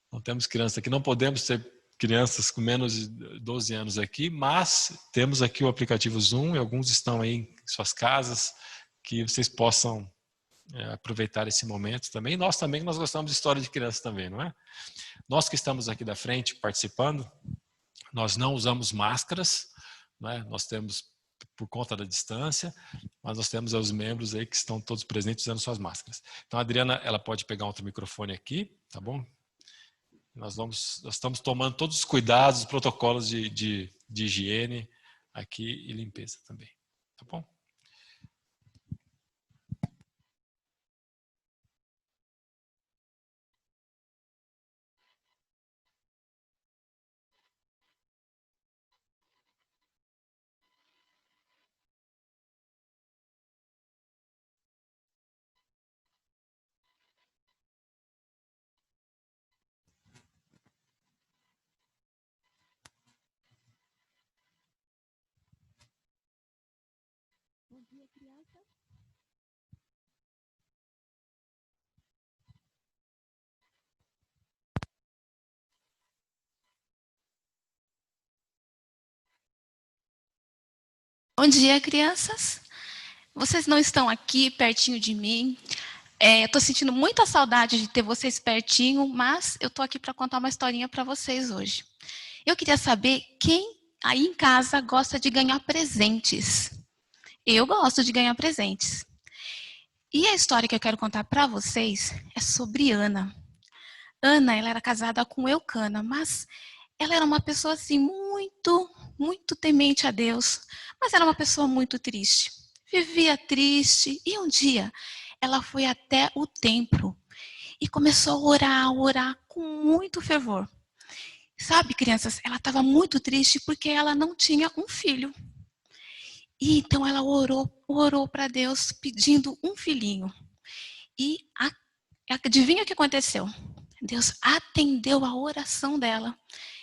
Não temos crianças aqui, não podemos ter crianças com menos de 12 anos aqui, mas temos aqui o aplicativo Zoom e alguns estão aí em suas casas, que vocês possam aproveitar esse momento também. Nós gostamos de história de crianças também, não é? Nós que estamos aqui da frente participando, nós não usamos máscaras, não é? Nós temos, por conta da distância, mas nós temos os membros aí que estão todos presentes usando suas máscaras. Então a Adriana, ela pode pegar outro microfone aqui, tá bom? Nós estamos tomando todos os cuidados, os protocolos de higiene aqui e limpeza também, tá bom? Bom dia, crianças. Vocês não estão aqui pertinho de mim. Eu estou sentindo muita saudade de ter vocês pertinho, mas eu estou aqui para contar uma historinha para vocês hoje. Eu queria saber quem aí em casa gosta de ganhar presentes. Eu gosto de ganhar presentes. E a história que eu quero contar para vocês é sobre Ana. Ana, ela era casada com Eucana, mas ela era uma pessoa assim muito temente a Deus, mas era uma pessoa muito triste. Vivia triste e um dia ela foi até o templo e começou a orar com muito fervor. Sabe, crianças, ela estava muito triste porque ela não tinha um filho. E então ela orou para Deus pedindo um filhinho. E adivinha o que aconteceu? Deus atendeu a oração dela.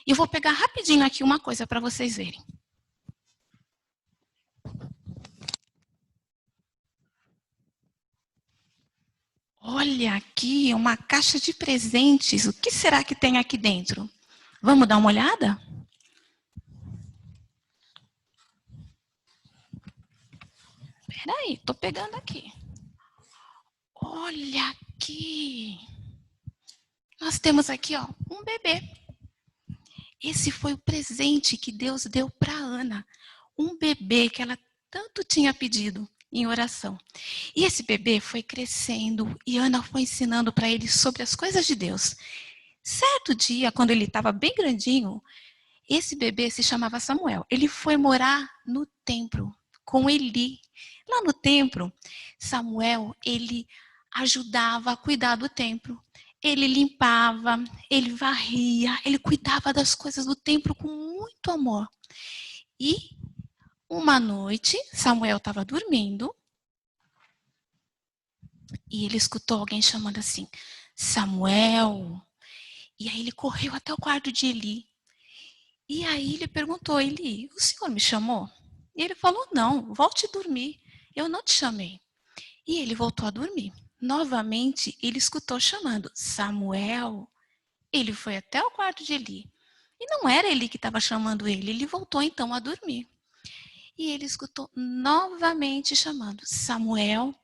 E eu vou pegar rapidinho aqui uma coisa para vocês verem. Olha aqui, uma caixa de presentes. O que será que tem aqui dentro? Vamos dar uma olhada? Espera aí, estou pegando aqui. Olha aqui. Nós temos aqui, ó, um bebê. Esse foi o presente que Deus deu para Ana. Um bebê que ela tanto tinha pedido em oração. E esse bebê foi crescendo e Ana foi ensinando para ele sobre as coisas de Deus. Certo dia, quando ele estava bem grandinho, esse bebê se chamava Samuel. Ele foi morar no templo com Eli. Lá no templo, Samuel, ele ajudava a cuidar do templo. Ele limpava, ele varria, ele cuidava das coisas do templo com muito amor. E uma noite, Samuel estava dormindo e ele escutou alguém chamando assim, Samuel. E aí ele correu até o quarto de Eli. E aí ele perguntou, Eli, o senhor me chamou? E ele falou, não, volte a dormir, eu não te chamei. E ele voltou a dormir. Novamente, ele escutou chamando, Samuel. Ele foi até o quarto de Eli. E não era Eli que estava chamando ele, ele voltou então a dormir. E ele escutou novamente chamando, Samuel.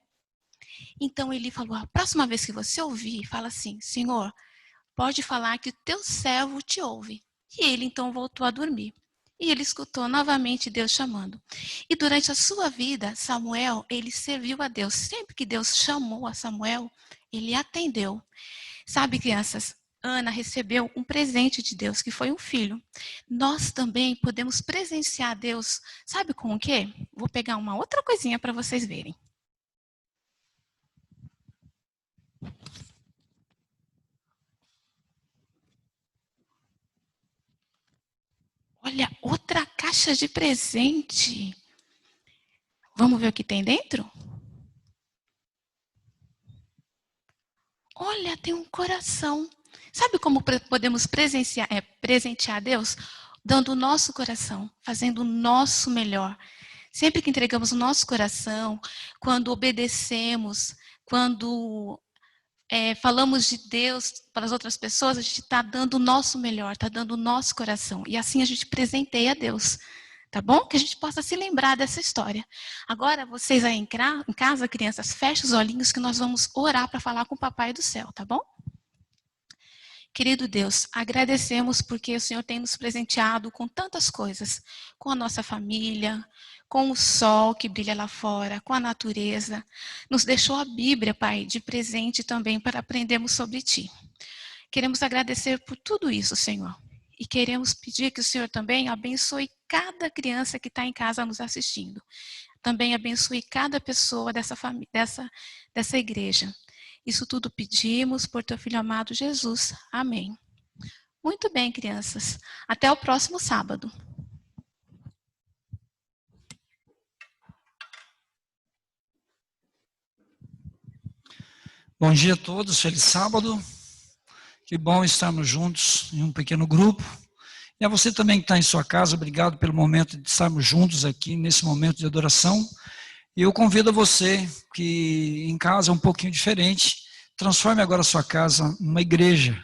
Então ele falou, a próxima vez que você ouvir, fala assim, Senhor, pode falar que o teu servo te ouve. E ele então voltou a dormir. E ele escutou novamente Deus chamando. E durante a sua vida, Samuel, ele serviu a Deus. Sempre que Deus chamou a Samuel, ele atendeu. Sabe, crianças, Ana recebeu um presente de Deus, que foi um filho. Nós também podemos presenciar Deus, sabe com o quê? Vou pegar uma outra coisinha para vocês verem. Olha, outra caixa de presente. Vamos ver o que tem dentro? Olha, tem um coração. Sabe como podemos presentear Deus? Dando o nosso coração, fazendo o nosso melhor. Sempre que entregamos o nosso coração, quando obedecemos, quando falamos de Deus para as outras pessoas, a gente está dando o nosso melhor, está dando o nosso coração. E assim a gente presenteia a Deus. Tá bom? Que a gente possa se lembrar dessa história. Agora, vocês aí em casa, crianças, fechem os olhinhos que nós vamos orar para falar com o Papai do Céu, tá bom? Querido Deus, agradecemos porque o Senhor tem nos presenteado com tantas coisas. Com a nossa família, com o sol que brilha lá fora, com a natureza. Nos deixou a Bíblia, Pai, de presente também para aprendermos sobre Ti. Queremos agradecer por tudo isso, Senhor. E queremos pedir que o Senhor também abençoe cada criança que está em casa nos assistindo. Também abençoe cada pessoa dessa igreja. Isso tudo pedimos por teu Filho amado Jesus. Amém. Muito bem, crianças. Até o próximo sábado. Bom dia a todos, feliz sábado. Que bom estarmos juntos em um pequeno grupo. E a você também que está em sua casa, obrigado pelo momento de estarmos juntos aqui, nesse momento de adoração. E eu convido a você que em casa é um pouquinho diferente, transforme agora a sua casa numa igreja,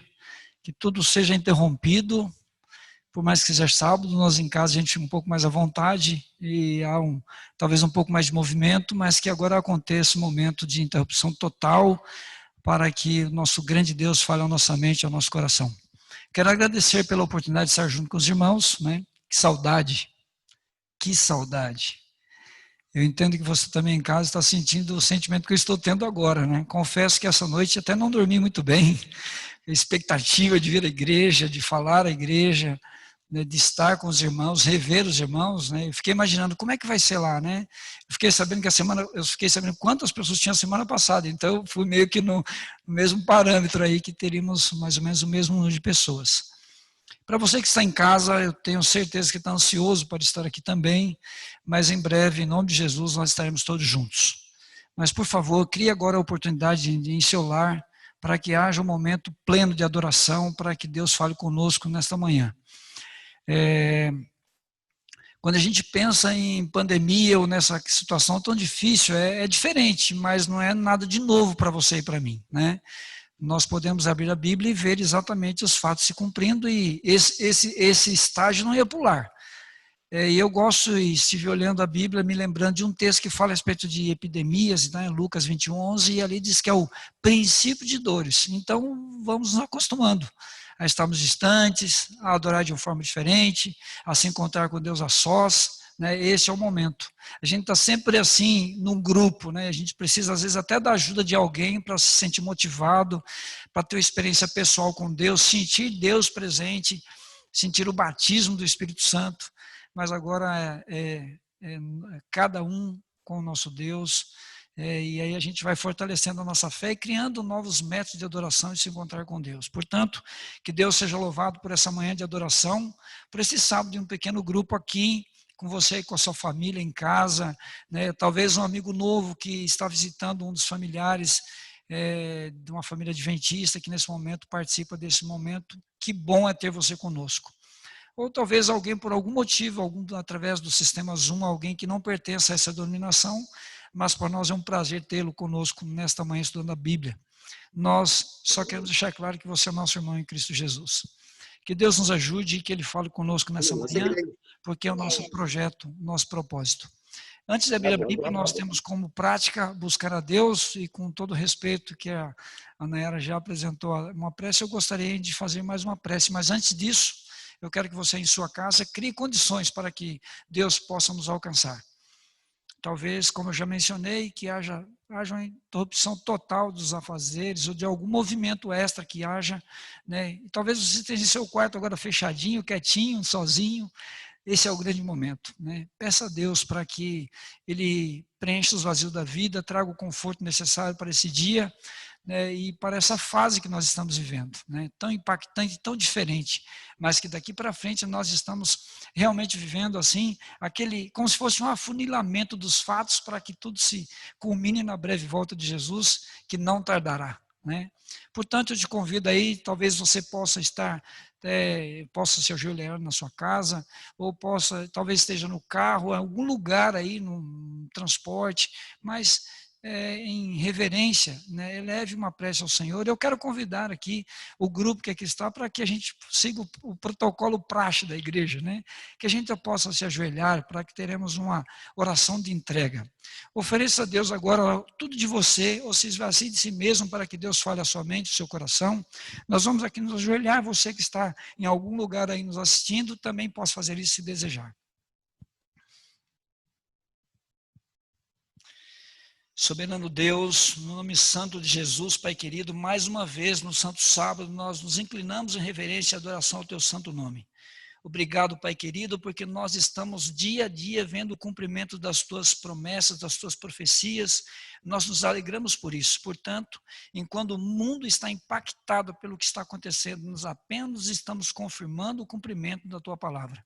que tudo seja interrompido, por mais que seja sábado, nós em casa a gente fica um pouco mais à vontade e há talvez um pouco mais de movimento, mas que agora aconteça um momento de interrupção total para que o nosso grande Deus fale à nossa mente, ao nosso coração. Quero agradecer pela oportunidade de estar junto com os irmãos, né? Que saudade, que saudade. Eu entendo que você também em casa está sentindo o sentimento que eu estou tendo agora, né? Confesso que essa noite até não dormi muito bem, a expectativa de vir à igreja, de falar à igreja, né, de estar com os irmãos, rever os irmãos, né? Eu fiquei imaginando como é que vai ser lá, né? Eu fiquei sabendo quantas pessoas tinham semana passada, então eu fui meio que no mesmo parâmetro aí, que teríamos mais ou menos o mesmo número de pessoas. Para você que está em casa, eu tenho certeza que está ansioso para estar aqui também, mas em breve, em nome de Jesus, nós estaremos todos juntos. Mas, por favor, crie agora a oportunidade em seu lar, para que haja um momento pleno de adoração, para que Deus fale conosco nesta manhã. Quando a gente pensa em pandemia ou nessa situação tão difícil, é diferente, mas não é nada de novo para você e para mim, né? Nós podemos abrir a Bíblia e ver exatamente os fatos se cumprindo, e esse estágio não ia pular. E eu gosto, e estive olhando a Bíblia, me lembrando de um texto que fala a respeito de epidemias, né, em Lucas 21:11, e ali diz que é o princípio de dores. Então, vamos nos acostumando a estarmos distantes, a adorar de uma forma diferente, a se encontrar com Deus a sós, né? Esse é o momento. A gente está sempre assim, num grupo, né? A gente precisa às vezes até da ajuda de alguém para se sentir motivado, para ter uma experiência pessoal com Deus, sentir Deus presente, sentir o batismo do Espírito Santo, mas agora cada um com o nosso Deus, e aí a gente vai fortalecendo a nossa fé e criando novos métodos de adoração e se encontrar com Deus. Portanto, que Deus seja louvado por essa manhã de adoração, por esse sábado de um pequeno grupo aqui, com você e com a sua família em casa, né? Talvez um amigo novo que está visitando um dos familiares de uma família adventista que nesse momento participa desse momento. Que bom é ter você conosco. Ou talvez alguém por algum motivo, através do sistema Zoom, alguém que não pertence a essa denominação, mas para nós é um prazer tê-lo conosco nesta manhã estudando a Bíblia. Nós só queremos deixar claro que você é nosso irmão em Cristo Jesus. Que Deus nos ajude e que Ele fale conosco nessa manhã, porque é o nosso projeto, nosso propósito. Antes de abrir a Bíblia, nós temos como prática buscar a Deus, e com todo o respeito que a Nayara já apresentou uma prece, eu gostaria de fazer mais uma prece, mas antes disso, eu quero que você em sua casa crie condições para que Deus possa nos alcançar. Talvez, como eu já mencionei, que haja uma interrupção total dos afazeres ou de algum movimento extra que haja, né? E talvez você esteja em seu quarto agora fechadinho, quietinho, sozinho. Esse é o grande momento, né? Peça a Deus para que Ele preencha os vazios da vida, traga o conforto necessário para esse dia, né, e para essa fase que nós estamos vivendo, né, tão impactante, tão diferente, mas que daqui para frente nós estamos realmente vivendo assim, como se fosse um afunilamento dos fatos para que tudo se culmine na breve volta de Jesus, que não tardará, né? Portanto, eu te convido aí, talvez você possa possa se ajoelhar na sua casa, ou talvez esteja no carro, em algum lugar aí, no transporte, mas em reverência, né, eleve uma prece ao Senhor. Eu quero convidar aqui o grupo que aqui está para que a gente siga o protocolo praxe da igreja, né, que a gente possa se ajoelhar para que teremos uma oração de entrega. Ofereça a Deus agora tudo de você, ou se esvazie de si mesmo para que Deus fale a sua mente, o seu coração. Nós vamos aqui nos ajoelhar, você que está em algum lugar aí nos assistindo, também pode fazer isso se desejar. Soberano Deus, no nome santo de Jesus, Pai querido, mais uma vez no Santo Sábado, nós nos inclinamos em reverência e adoração ao Teu santo nome. Obrigado, Pai querido, porque nós estamos dia a dia vendo o cumprimento das Tuas promessas, das Tuas profecias, nós nos alegramos por isso. Portanto, enquanto o mundo está impactado pelo que está acontecendo, nós apenas estamos confirmando o cumprimento da Tua palavra.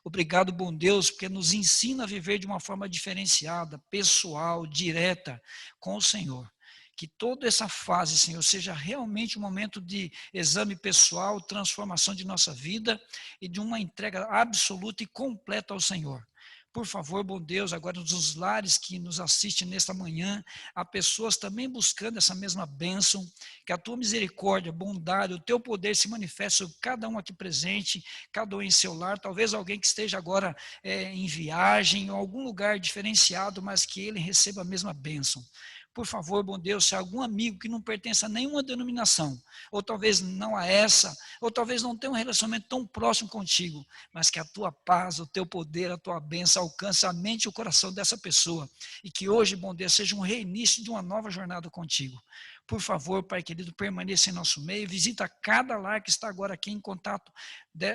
Obrigado, bom Deus, porque nos ensina a viver de uma forma diferenciada, pessoal, direta com o Senhor. Que toda essa fase, Senhor, seja realmente um momento de exame pessoal, transformação de nossa vida e de uma entrega absoluta e completa ao Senhor. Por favor, bom Deus, agora nos lares que nos assistem nesta manhã, há pessoas também buscando essa mesma bênção, que a Tua misericórdia, bondade, o Teu poder se manifeste sobre cada um aqui presente, cada um em seu lar, talvez alguém que esteja agora em viagem, em algum lugar diferenciado, mas que ele receba a mesma bênção. Por favor, bom Deus, se há algum amigo que não pertence a nenhuma denominação, ou talvez não a essa, ou talvez não tenha um relacionamento tão próximo contigo, mas que a Tua paz, o Teu poder, a Tua bênção alcance a mente e o coração dessa pessoa, e que hoje, bom Deus, seja um reinício de uma nova jornada contigo. Por favor, Pai querido, permaneça em nosso meio, visita cada lar que está agora aqui em contato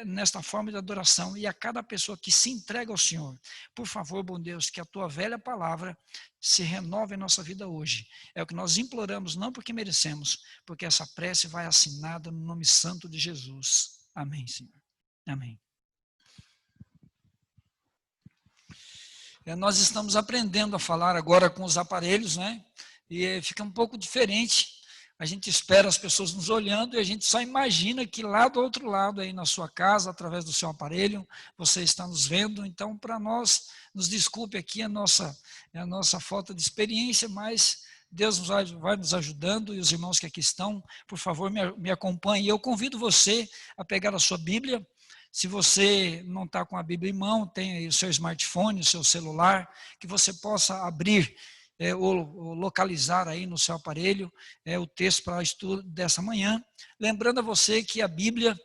nesta forma de adoração e a cada pessoa que se entrega ao Senhor. Por favor, bom Deus, que a Tua velha palavra se renove em nossa vida hoje. É o que nós imploramos, não porque merecemos, porque essa prece vai assinada no nome santo de Jesus. Amém, Senhor. Amém. Nós estamos aprendendo a falar agora com os aparelhos, né? E fica um pouco diferente. A gente espera as pessoas nos olhando e a gente só imagina que lá do outro lado, aí na sua casa, através do seu aparelho, você está nos vendo. Então, para nós, nos desculpe aqui a nossa falta de experiência, mas Deus vai nos ajudando e os irmãos que aqui estão, por favor, me acompanhem. Eu convido você a pegar a sua Bíblia. Se você não está com a Bíblia em mão, tem aí o seu smartphone, o seu celular, que você possa abrir ou localizar aí no seu aparelho o texto para o estudo dessa manhã. Lembrando a você que a Bíblia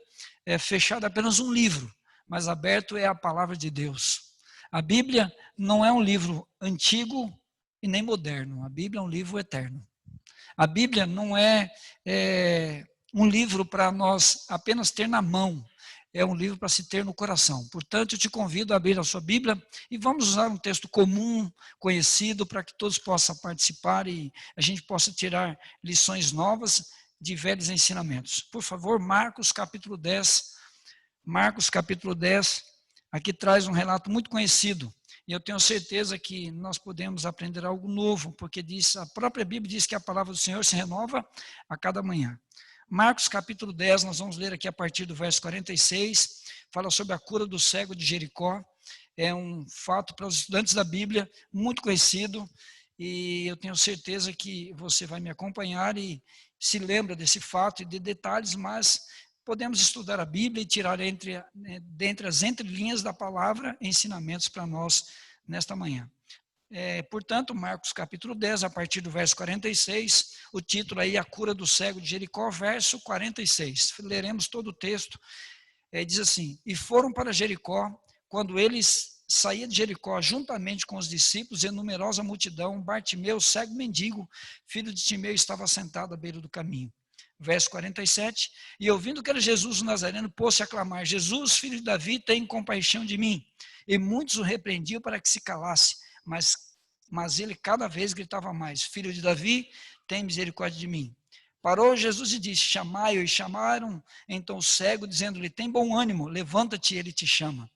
é fechada apenas um livro, mas aberto é a palavra de Deus. A Bíblia não é um livro antigo e nem moderno, a Bíblia é um livro eterno. A Bíblia não é um livro para nós apenas ter na mão, é um livro para se ter no coração. Portanto, eu te convido a abrir a sua Bíblia e vamos usar um texto comum, conhecido, para que todos possam participar e a gente possa tirar lições novas de velhos ensinamentos. Por favor, Marcos capítulo 10. Marcos capítulo 10, aqui traz um relato muito conhecido. E eu tenho certeza que nós podemos aprender algo novo, porque a própria Bíblia diz que a palavra do Senhor se renova a cada manhã. Marcos capítulo 10, nós vamos ler aqui a partir do verso 46, fala sobre a cura do cego de Jericó. É um fato para os estudantes da Bíblia muito conhecido, e eu tenho certeza que você vai me acompanhar e se lembra desse fato e de detalhes, mas podemos estudar a Bíblia e tirar dentre as entrelinhas da palavra ensinamentos para nós nesta manhã. Portanto, Marcos capítulo 10, a partir do verso 46, o título aí, a cura do cego de Jericó, verso 46. Leremos todo o texto. diz assim, e foram para Jericó, quando eles saíam de Jericó, juntamente com os discípulos e numerosa multidão, Bartimeu, cego mendigo, filho de Timeu, estava sentado à beira do caminho. Verso 47, e ouvindo que era Jesus o Nazareno, pôs-se a clamar, Jesus, filho de Davi, tem compaixão de mim. E muitos o repreendiam para que se calasse, mas ele cada vez gritava mais, filho de Davi, tem misericórdia de mim. Parou Jesus e disse, chamai-o, e chamaram então o cego, dizendo-lhe, tem bom ânimo, levanta-te, ele te chama.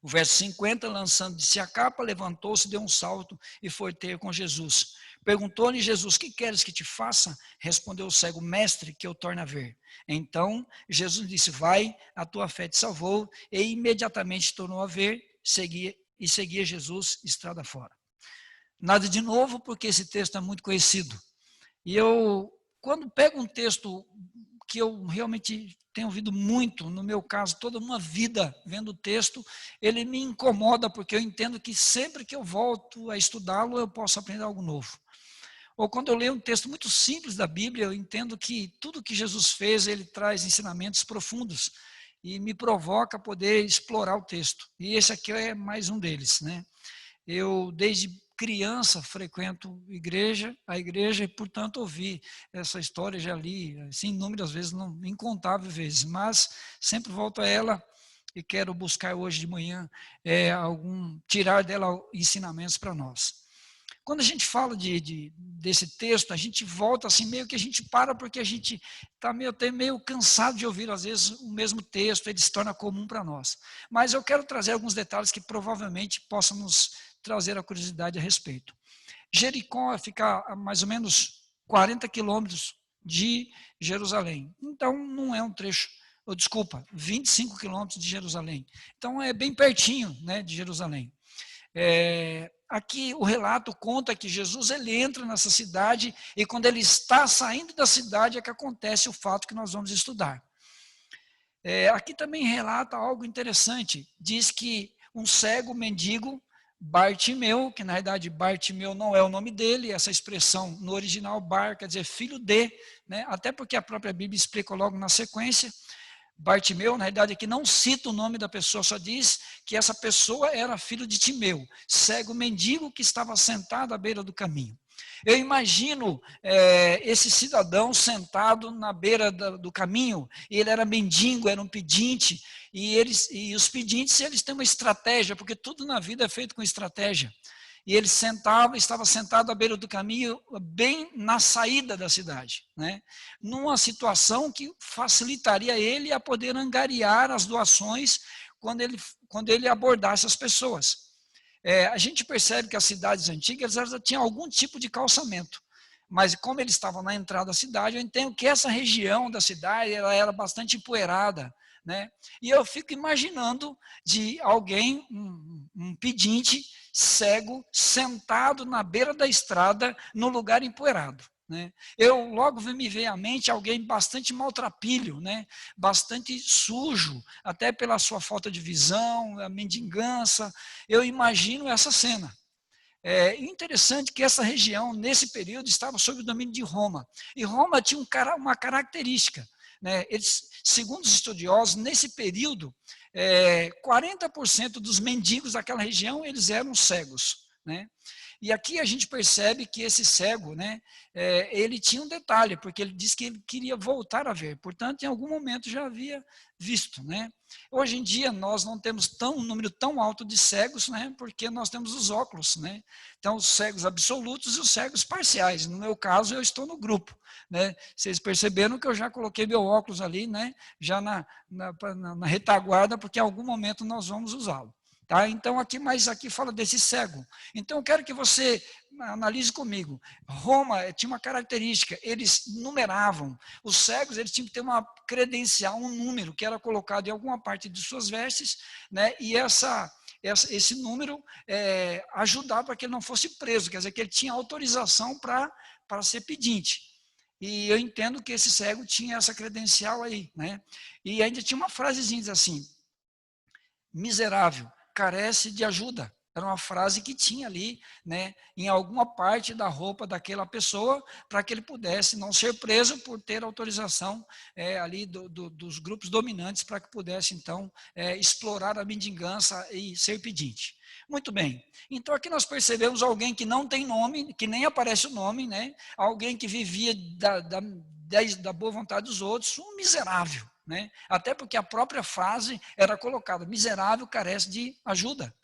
O verso 50, lançando de si a capa, levantou-se, deu um salto e foi ter com Jesus. Perguntou-lhe Jesus, que queres que te faça? Respondeu o cego, mestre, que eu torne a ver. Então Jesus disse, vai, a tua fé te salvou, e imediatamente tornou a ver, seguia Jesus estrada fora. Nada de novo, porque esse texto é muito conhecido. E eu, quando pego um texto que eu realmente tenho ouvido muito, no meu caso, toda uma vida vendo o texto, ele me incomoda, porque eu entendo que sempre que eu volto a estudá-lo, eu posso aprender algo novo. Ou quando eu leio um texto muito simples da Bíblia, eu entendo que tudo que Jesus fez, ele traz ensinamentos profundos e me provoca a poder explorar o texto. E esse aqui é mais um deles, né? Eu, desde criança, frequento a igreja, e, portanto, ouvi essa história, já li, assim, inúmeras vezes, incontáveis vezes, mas sempre volto a ela e quero buscar hoje de manhã tirar dela ensinamentos para nós. Quando a gente fala desse texto, a gente volta assim, meio que a gente para, porque a gente está meio cansado de ouvir, às vezes, o mesmo texto, ele se torna comum para nós. Mas eu quero trazer alguns detalhes que provavelmente possam nos trazer a curiosidade a respeito. Jericó fica a mais ou menos 40 quilômetros de Jerusalém. Então, não é um trecho, 25 quilômetros de Jerusalém. Então, é bem pertinho, né, de Jerusalém. Aqui o relato conta que Jesus ele entra nessa cidade e quando ele está saindo da cidade é que acontece o fato que nós vamos estudar. Aqui também relata algo interessante. Diz que um cego mendigo, Bartimeu, que na verdade Bartimeu não é o nome dele, essa expressão no original bar quer dizer filho de, né? Até porque a própria Bíblia explica logo na sequência. Bartimeu, na verdade, aqui não cita o nome da pessoa, só diz que essa pessoa era filho de Timeu, cego mendigo que estava sentado à beira do caminho. Eu imagino esse cidadão sentado na beira do caminho, e ele era mendigo, era um pedinte, e os pedintes eles têm uma estratégia, porque tudo na vida é feito com estratégia. E ele estava sentado à beira do caminho, bem na saída da cidade, né? Numa situação que facilitaria ele a poder angariar as doações quando ele abordasse as pessoas. A gente percebe que as cidades antigas elas tinham algum tipo de calçamento, mas como eles estavam na entrada da cidade, eu entendo que essa região da cidade ela era bastante empoeirada, né? E eu fico imaginando de alguém, um pedinte cego, sentado na beira da estrada, no lugar empoeirado, né? Eu logo me veio à mente alguém bastante maltrapilho, né? Bastante sujo, até pela sua falta de visão, a mendigança. Eu imagino essa cena. É interessante que essa região, nesse período, estava sob o domínio de Roma. E Roma tinha uma característica, né? Eles, segundo os estudiosos, nesse período, 40% dos mendigos daquela região, eles eram cegos, né? E aqui a gente percebe que esse cego, né, ele tinha um detalhe, porque ele disse que ele queria voltar a ver. Portanto, em algum momento já havia visto, né? Hoje em dia nós não temos um número tão alto de cegos, né, porque nós temos os óculos, né? Então, os cegos absolutos e os cegos parciais. No meu caso, eu estou no grupo, né? Vocês perceberam que eu já coloquei meu óculos ali, né, já na retaguarda, porque em algum momento nós vamos usá-lo. Tá? Então, aqui fala desse cego. Então, eu quero que você analise comigo. Roma tinha uma característica, eles numeravam. Os cegos eles tinham que ter uma credencial, um número, que era colocado em alguma parte de suas vestes, né? E esse número ajudava para que ele não fosse preso, quer dizer, que ele tinha autorização para ser pedinte. E eu entendo que esse cego tinha essa credencial aí, né? E ainda tinha uma frasezinha assim, miserável, carece de ajuda. Era uma frase que tinha ali, né, em alguma parte da roupa daquela pessoa, para que ele pudesse não ser preso por ter autorização ali dos grupos dominantes, para que pudesse, então, explorar a mendigança e ser pedinte. Muito bem. Então, aqui nós percebemos alguém que não tem nome, que nem aparece o nome, né? Alguém que vivia da boa vontade dos outros, um miserável, né? Até porque a própria frase era colocada, miserável carece de ajuda.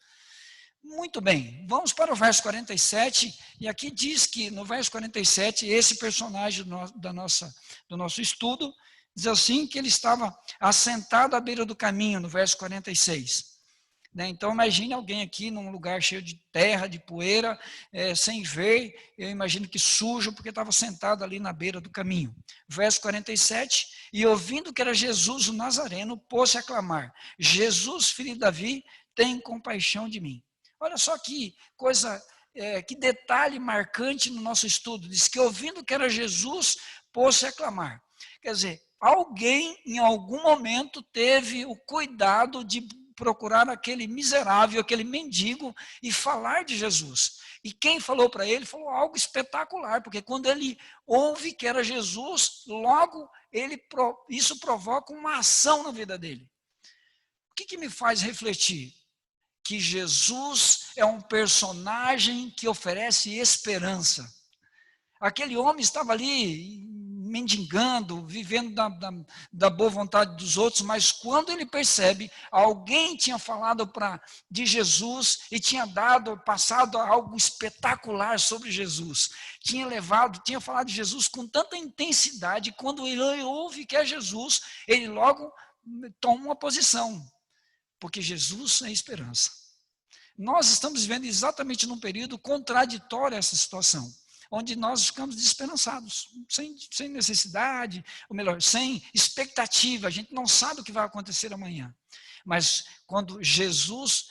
Muito bem, vamos para o verso 47, e aqui diz que no verso 47, esse personagem do nosso estudo, diz assim que ele estava assentado à beira do caminho, no verso 46. Então, imagine alguém aqui num lugar cheio de terra, de poeira, sem ver, eu imagino que sujo, porque estava sentado ali na beira do caminho. Verso 47, e ouvindo que era Jesus o Nazareno, pôs-se a clamar, Jesus, filho de Davi, tem compaixão de mim. Olha só que coisa, que detalhe marcante no nosso estudo, diz que ouvindo que era Jesus, pôs-se a clamar. Quer dizer, alguém em algum momento teve o cuidado de procurar aquele miserável, aquele mendigo e falar de Jesus. E quem falou para ele falou algo espetacular, porque quando ele ouve que era Jesus, logo isso provoca uma ação na vida dele. O que me faz refletir? Que Jesus é um personagem que oferece esperança. Aquele homem estava ali mendigando, vivendo da boa vontade dos outros, mas quando ele percebe, alguém tinha falado de Jesus e tinha passado algo espetacular sobre Jesus. Tinha falado de Jesus com tanta intensidade, quando ele ouve que é Jesus, ele logo toma uma posição, porque Jesus é esperança. Nós estamos vivendo exatamente num período contraditório a essa situação, onde nós ficamos desesperançados, sem necessidade, ou melhor, sem expectativa, a gente não sabe o que vai acontecer amanhã. Mas quando Jesus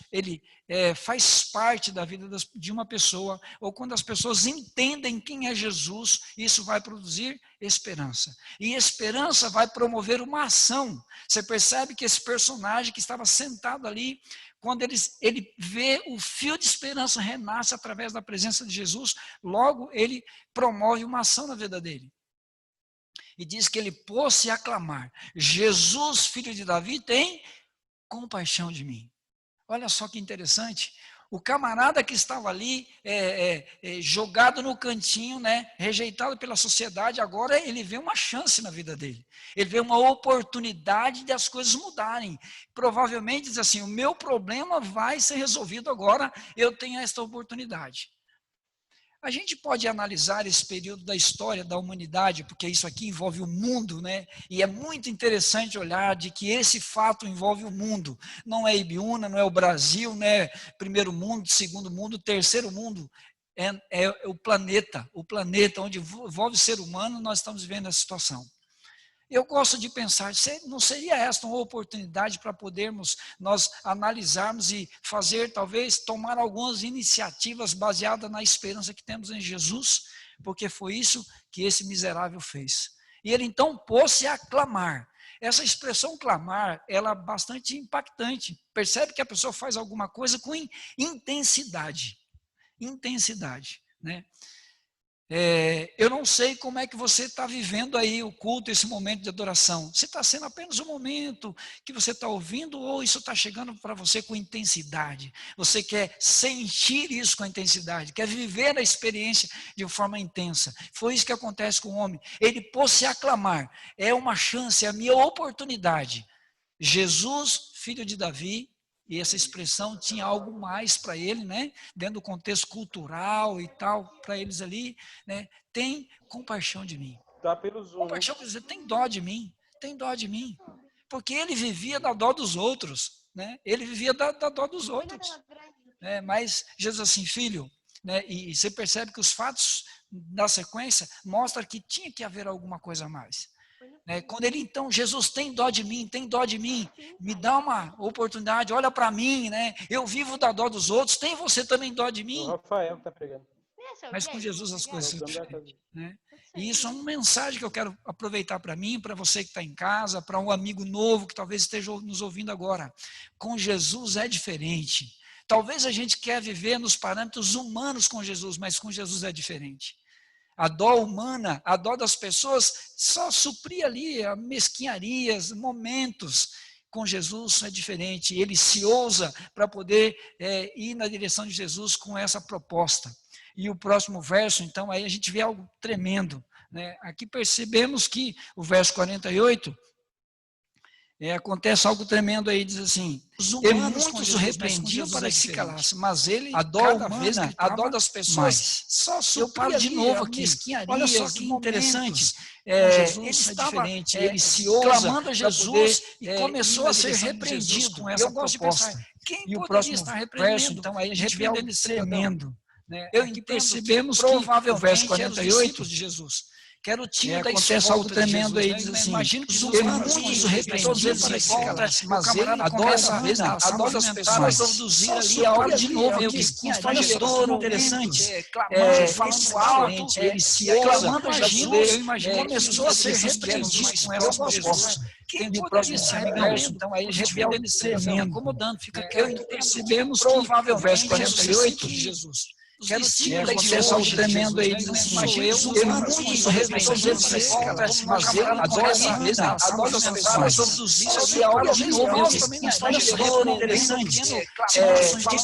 faz parte da vida de uma pessoa, ou quando as pessoas entendem quem é Jesus, isso vai produzir esperança. E esperança vai promover uma ação. Você percebe que esse personagem que estava sentado ali, quando ele vê o fio de esperança renasce através da presença de Jesus, logo ele promove uma ação na vida dele. E diz que ele pôs-se a clamar, Jesus, filho de Davi, tem compaixão de mim. Olha só que interessante. O camarada que estava ali, jogado no cantinho, né, rejeitado pela sociedade, agora ele vê uma chance na vida dele. Ele vê uma oportunidade de as coisas mudarem. Provavelmente diz assim, o meu problema vai ser resolvido agora, eu tenho esta oportunidade. A gente pode analisar esse período da história da humanidade, porque isso aqui envolve o mundo, né? E é muito interessante olhar de que esse fato envolve o mundo. Não é Ibiúna, não é o Brasil, né? Primeiro mundo, segundo mundo, terceiro mundo. É o planeta onde envolve o ser humano, nós estamos vivendo essa situação. Eu gosto de pensar, não seria esta uma oportunidade para podermos nós analisarmos e talvez tomar algumas iniciativas baseadas na esperança que temos em Jesus, porque foi isso que esse miserável fez. E ele então pôs-se a clamar. Essa expressão clamar, ela é bastante impactante. Percebe que a pessoa faz alguma coisa com intensidade. Intensidade, né? Eu não sei como é que você está vivendo aí o culto, esse momento de adoração. Se está sendo apenas um momento que você está ouvindo ou isso está chegando para você com intensidade. Você quer sentir isso com intensidade, quer viver a experiência de forma intensa. Foi isso que acontece com o homem. Ele pôs-se a clamar. É uma chance, é a minha oportunidade. Jesus, filho de Davi, e essa expressão tinha algo mais para ele, né? Dentro do contexto cultural e tal, para eles ali, né? Tem compaixão de mim. Tá pelo Zoom. Compaixão quer dizer, tem dó de mim, tem dó de mim. Porque ele vivia da dó dos outros, né? Ele vivia da dó dos outros. Né? Mas Jesus assim, filho, né? E você percebe que os fatos da sequência mostram que tinha que haver alguma coisa a mais. Quando ele então, Jesus tem dó de mim, me dá uma oportunidade, olha para mim, né? Eu vivo da dó dos outros, tem você também dó de mim? O Rafael está pregando. Mas com Jesus as coisas são diferentes, né? E isso é uma mensagem que eu quero aproveitar para mim, para você que está em casa, para um amigo novo que talvez esteja nos ouvindo agora. Com Jesus é diferente. Talvez a gente quer viver nos parâmetros humanos com Jesus, mas com Jesus é diferente. A dó humana, a dó das pessoas, só suprir ali mesquinharias, momentos. Com Jesus é diferente. Ele se ousa para poder ir na direção de Jesus com essa proposta. E o próximo verso, então, aí a gente vê algo tremendo, né? Aqui percebemos que o verso 48, acontece algo tremendo aí, diz assim, muitos o repreendiam para que se calasse, mas ele, a dó humana, a dó das pessoas, só eu paro de novo aqui, olha só que interessante, Jesus é diferente, ele se ousa clamando a Jesus e começou a ser repreendido com essa proposta. E o próximo verso, então, aí a gente vê algo tremendo. Percebemos que o verso 48 de Jesus, que era o tio da acontece algo tremendo aí, diz assim, imagino que muitos repreendiam para que se calasse, mas ele, a dó das pessoas, produzir ali algo de novo, olha só que interessante, falando alto, ele se ousa, eu imagino, começou a ser repreendido com essas pessoas. Quem o próximo verso, então aí a gente vê algo tremendo, incomodando, fica quieto, percebemos que o verso 48 de Jesus, que era o tio da igreja, algo tremendo aí, diz assim, muitos repreendidos, mas ele, a dó das pessoas, produzir algo de novo, interessante, ele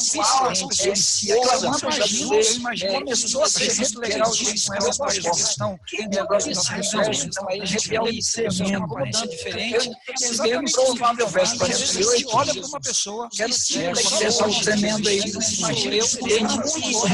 se clamando a Jesus, começou a ser repreendido com essa questão, então aí a gente vê algo tremendo, parece diferente, percebemos que o verso 48, olha para uma pessoa, que era o tio da igreja, algo tremendo aí, diz assim, muitos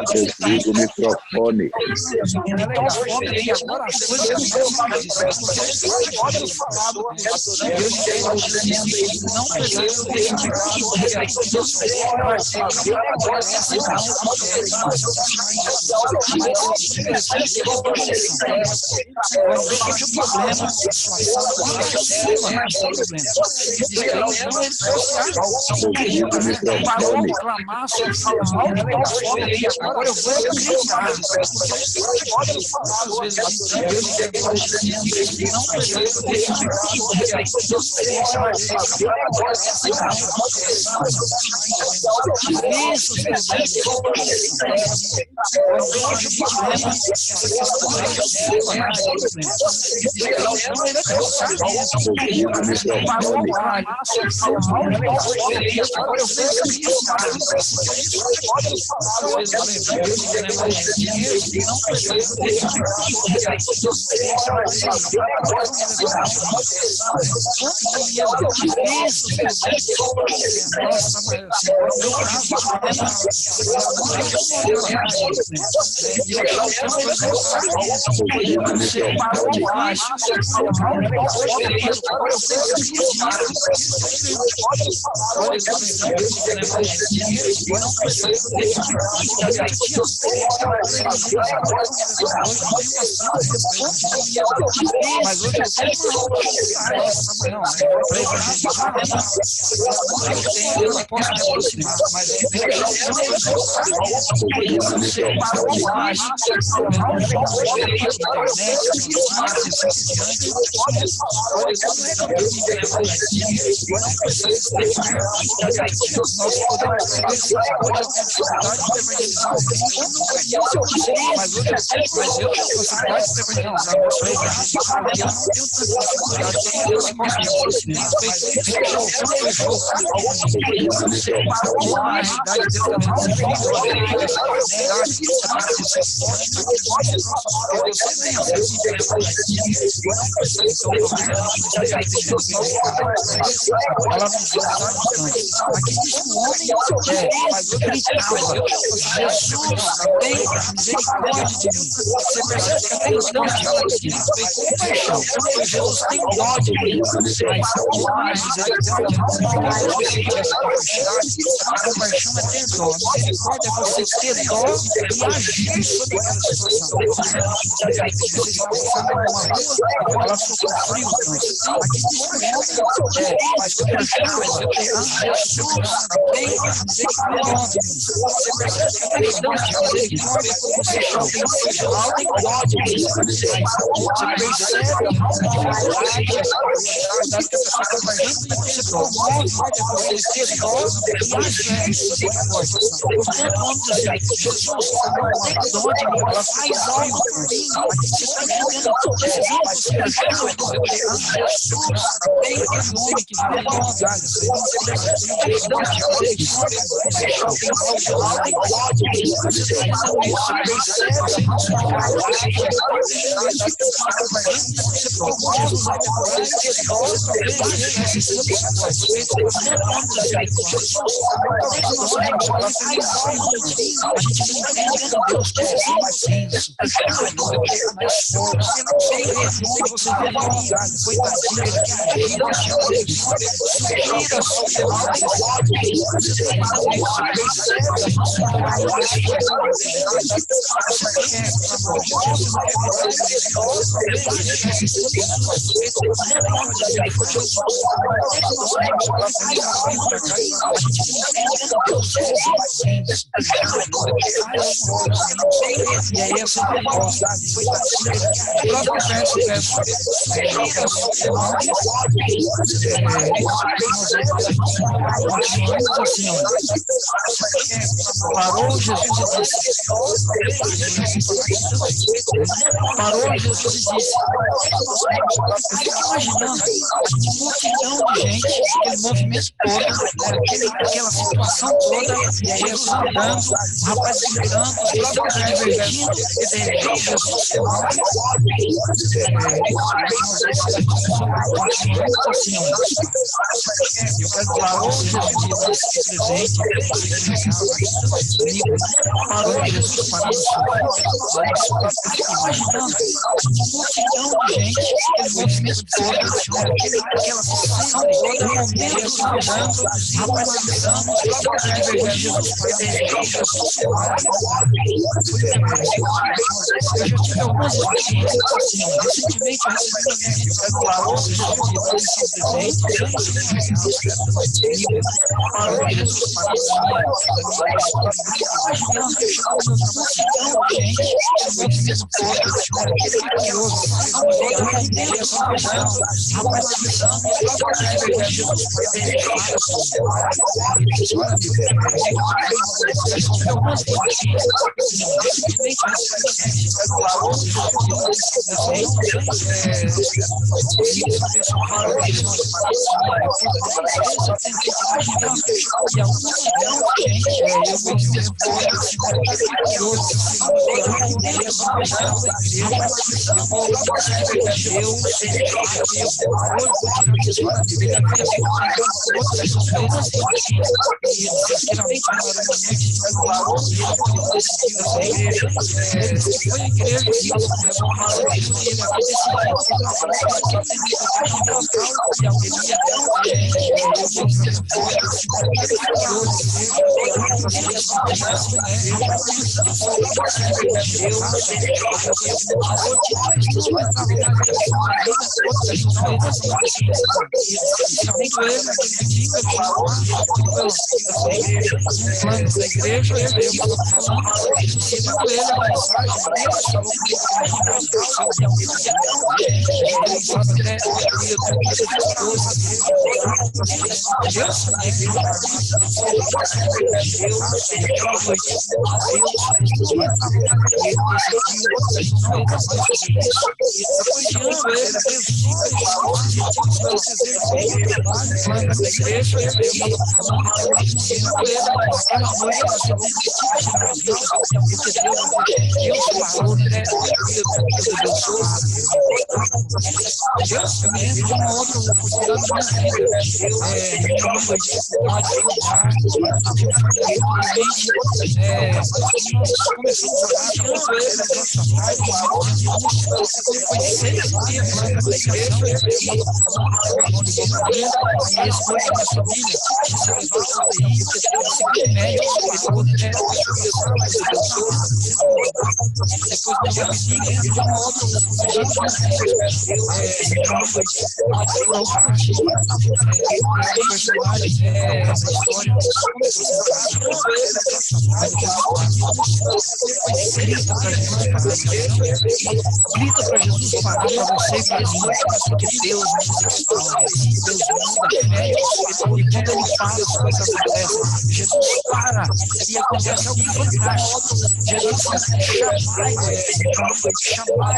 Desliga o microfone. Parou de clamar, agora eu vou acreditar. Às vezes a gente não precisa mas hoje eu não posso me aproximar, mas não é caminho que leva a Deus. Nós precisamos nós podemos ter essa capacidade de evangelizar alguém que não conhece o Cristo, mas eu tenho capacidade de evangelizar a pessoa errada, porque eu não tenho tanta dificuldade, eu tenho resposta, tenho feito isso, eu já a realidade de Deus é muito difícil, a realidade Deus tem acesso aqui diz que o homem gritava, Jesus, tem misericórdia de mim. Você percebe que até então fala que foi compaixão. Jesus tem dó de mim. Mas a compaixão é ter dó. Misericórdia é você ter dó e agir sobre aquela situação. Você está passando por uma rua, ela ficou com frio. Aqui diz que o homem mas compaixão é ter Jesus, tem misericórdia. Você percebe que a questão de misericórdia e compaixão tem dó de mim. Você percebe a dificuldade que a pessoa está fazendo e ter dó. Você ter dó e agir sobre a coisa. Vamos dizer, Jesus, tem dó de mim, faz algo por mim. Você está entendendo, precisando você ajuda, Jesus, tem aquele nome que vem de uma vaga. Você percebe a questão de misericórdia e compaixão tem dó de mim. Você está entendendo isso, percebe a sua realidade. Jesus vai te apoiar e ter dó, a gente não entende Deus quer isso. Você vê ali, coitadinho, ele quer agir, tira a e aí essa proposta o próprio verso continuamos assim, parou Jesus e disse, eu fico imaginando uma multidão de gente, aquele movimento todo, aquela situação toda, e aí Jesus andando, o rapaz gritando, os próprios divertindo, e de repente Jesus se move. Eu quero falar hoje, Jesus presente, parou Jesus para nos imaginando uma multidão de gente, aquele movimento todo, aquela situação toda, o momento andando, rapaz gritando, os próprios divertindo, Jesus para de repente Jesus se move. Eu já tive algumas experiências assim. Recentemente eu recebi uma visita do Laos, parou Jesus para Deus, eu me lembro de uma outra oportunidade na minha vida. Minha mãe foi dificuldade familiar, tive família doente. Nós começamos a orar, talvez 3 horas da tarde, um momento de angústia. Foi 6 dias na pregação. Meu irmão ligou para mim, e esse foi da minha família, precisa levar para o UTI, o seguinte médico, depois meu amigo entra de uma outra oportunidade na vida. Por algum motivo, o personagem da história começou a ser grita para Jesus parar para você mesmo, porque Deus muda a história, Deus muda a fé, e quando Ele para, as coisas acontecem. Jesus para e acontece algo fantástico. Jesus chamai,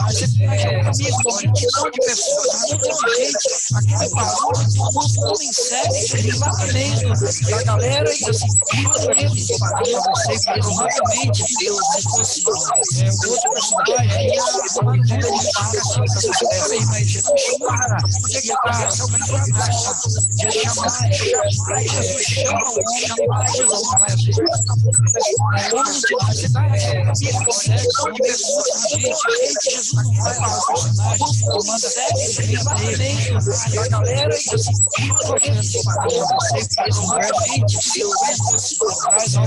você tem aquele amigo, uma multidão de pessoas, um monte de gente, aquele barulho, um homem cego, ele lá no meio da galera e diz assim, grita para Jesus parar para você, provavelmente Deus se fosse o outro personagem, ia arrumar um mundo de fala, mas Jesus para, e acontece algo fantástico. Jesus chama o homem, Jesus vai agir. Você está amigo cego, uma pessoa, gente, Jesus não vai lá o personagem, manda cego, lá dentro da galera e diz assim, provavelmente para você, provavelmente Deus traz uma posição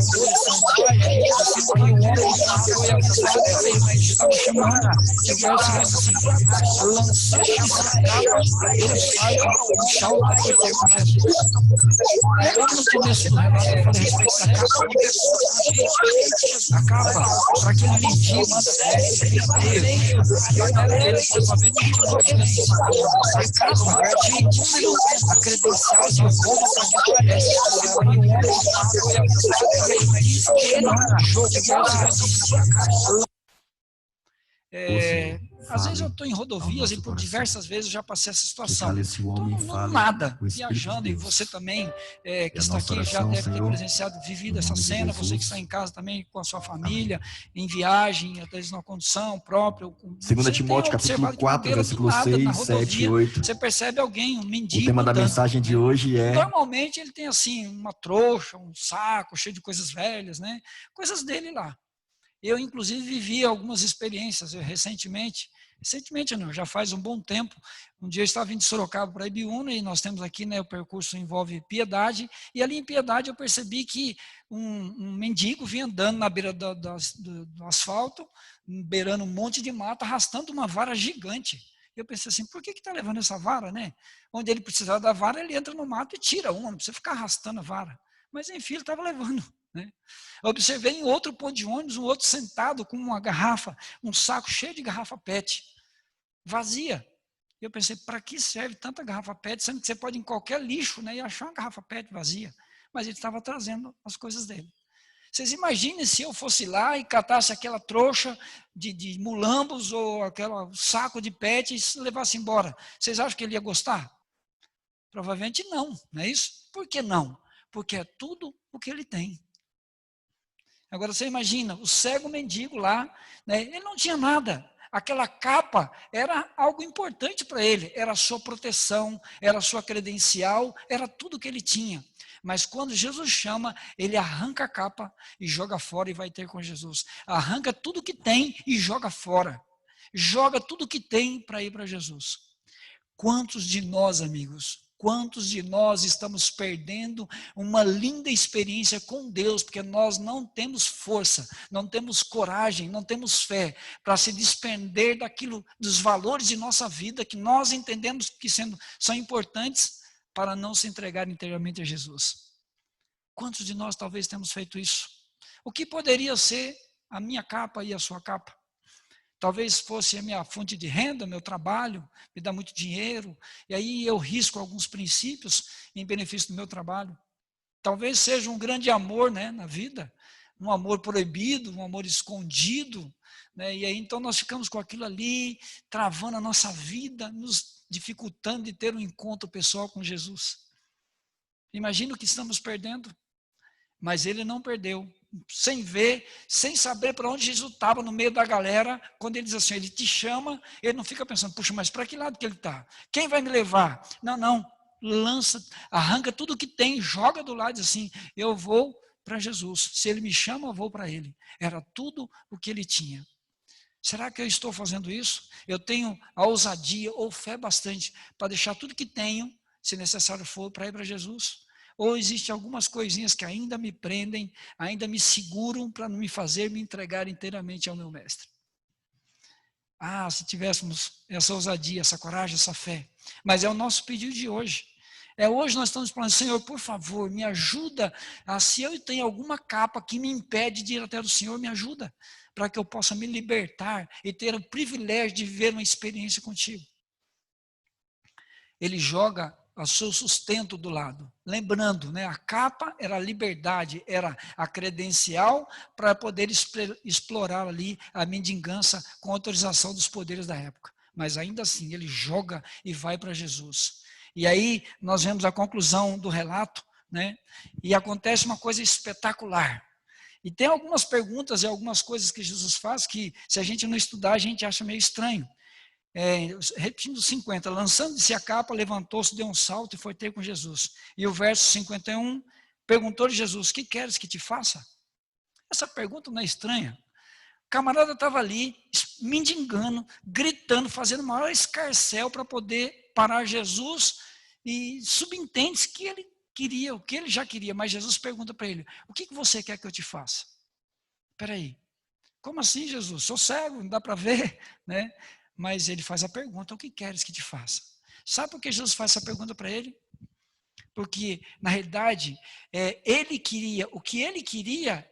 e o homem foi avisado, mas estava chamando, e o verso diz assim, lançando essa capa, ele sai um salto foi ter com Jesus. Logo no começo do relato eu falei a respeito da capa, uma pessoa, gente, a capa, para aquele mendigo, a galera estava vendo que a capa tinha número, a credencial de como para que aparece, e o homem foi avisado, mas ele não jogo, às vezes eu estou em rodovias e por diversas vezes eu já passei essa situação. Estou no nada, viajando, e você também, que está aqui, já deve ter presenciado, vivido essa cena, você que está em casa também com a sua família, em viagem, às vezes na condução própria. 2 Timóteo, capítulo 4, versículo 6, 7 e 8. Você percebe alguém, um mendigo. O tema da mensagem de hoje é... Normalmente ele tem assim, uma trouxa, um saco cheio de coisas velhas, né? Coisas dele lá. Eu, inclusive, vivi algumas experiências recentemente não, já faz um bom tempo. Um dia eu estava vindo de Sorocaba para Ibiúna e nós temos aqui, né, o percurso envolve Piedade, e ali em Piedade eu percebi que um mendigo vinha andando na beira do asfalto, beirando um monte de mato, arrastando uma vara gigante. Eu pensei assim, por que está levando essa vara, né? Onde ele precisava da vara, ele entra no mato e tira uma, não precisa ficar arrastando a vara. Mas enfim, ele estava levando. Né? Eu observei em outro ponto de ônibus, um outro sentado com uma garrafa, um saco cheio de garrafa PET, vazia. Eu pensei, para que serve tanta garrafa PET, sendo que você pode ir em qualquer lixo, né, e achar uma garrafa PET vazia. Mas ele estava trazendo as coisas dele. Vocês imaginem se eu fosse lá e catasse aquela trouxa de mulambos ou aquele saco de PET e levasse embora. Vocês acham que ele ia gostar? Provavelmente não, não é isso? Por que não? Porque é tudo o que ele tem. Agora você imagina, o cego mendigo lá, né, ele não tinha nada. Aquela capa era algo importante para ele, era a sua proteção, era a sua credencial, era tudo que ele tinha. Mas quando Jesus chama, ele arranca a capa e joga fora e vai ter com Jesus. Arranca tudo que tem e joga fora. Joga tudo que tem para ir para Jesus. Quantos de nós, amigos, quantos de nós estamos perdendo uma linda experiência com Deus, porque nós não temos força, não temos coragem, não temos fé para se despender daquilo, dos valores de nossa vida que nós entendemos que são importantes para não se entregar inteiramente a Jesus. Quantos de nós talvez temos feito isso? O que poderia ser a minha capa e a sua capa. Talvez fosse a minha fonte de renda, meu trabalho, me dá muito dinheiro, e aí eu risco alguns princípios em benefício do meu trabalho. Talvez seja um grande amor, né, na vida, um amor proibido, um amor escondido, né, e aí então nós ficamos com aquilo ali, travando a nossa vida, nos dificultando de ter um encontro pessoal com Jesus. Imagina o que estamos perdendo, mas ele não perdeu. Sem ver, sem saber para onde Jesus estava no meio da galera, quando ele diz assim, ele te chama, ele não fica pensando, puxa, mas para que lado que ele está? Quem vai me levar? Não, lança, arranca tudo que tem, joga do lado e diz assim, eu vou para Jesus, se ele me chama, eu vou para ele. Era tudo o que ele tinha. Será que eu estou fazendo isso? Eu tenho a ousadia ou fé bastante para deixar tudo que tenho, se necessário for, para ir para Jesus? Ou existem algumas coisinhas que ainda me prendem, ainda me seguram para não me fazer me entregar inteiramente ao meu mestre? Ah, se tivéssemos essa ousadia, essa coragem, essa fé. Mas é o nosso pedido de hoje. Hoje nós estamos falando, Senhor, por favor, me ajuda. Se eu tenho alguma capa que me impede de ir até o Senhor, me ajuda. Para que eu possa me libertar e ter o privilégio de viver uma experiência contigo. Ele joga o seu sustento do lado. Lembrando, né, a capa era a liberdade, era a credencial para poder explorar ali a mendigança com autorização dos poderes da época. Mas ainda assim, ele joga e vai para Jesus. E aí nós vemos a conclusão do relato, né, e acontece uma coisa espetacular. E tem algumas perguntas e algumas coisas que Jesus faz que, se a gente não estudar, a gente acha meio estranho. Repetindo 50, lançando-se a capa, levantou-se, deu um salto e foi ter com Jesus. E o verso 51, perguntou-lhe Jesus, que queres que te faça? Essa pergunta não é estranha. O camarada estava ali, mendigando, gritando, fazendo o maior escarcéu para poder parar Jesus, e subentende-se que ele queria, o que ele já queria, mas Jesus pergunta para ele, o que você quer que eu te faça? Espera aí, como assim, Jesus? Sou cego, não dá para ver, né? Mas ele faz a pergunta, o que queres que te faça? Sabe por que Jesus faz essa pergunta para ele? Porque, na realidade, o que ele queria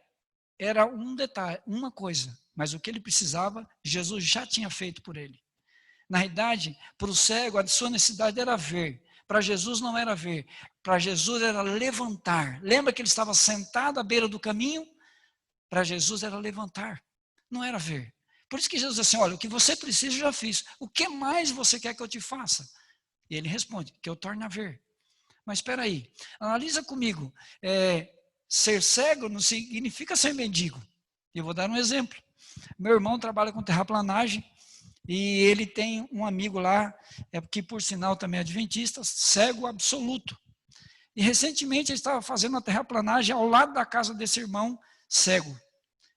era um detalhe, uma coisa, mas o que ele precisava, Jesus já tinha feito por ele. Na realidade, para o cego, a sua necessidade era ver. Para Jesus não era ver, para Jesus era levantar. Lembra que ele estava sentado à beira do caminho? Para Jesus era levantar, não era ver. Por isso que Jesus diz assim, olha, o que você precisa eu já fiz. O que mais você quer que eu te faça? E ele responde, que eu torne a ver. Mas espera aí, analisa comigo. Ser cego não significa ser mendigo. Eu vou dar um exemplo. Meu irmão trabalha com terraplanagem e ele tem um amigo lá, que por sinal também é adventista, cego absoluto. E recentemente ele estava fazendo uma terraplanagem ao lado da casa desse irmão cego.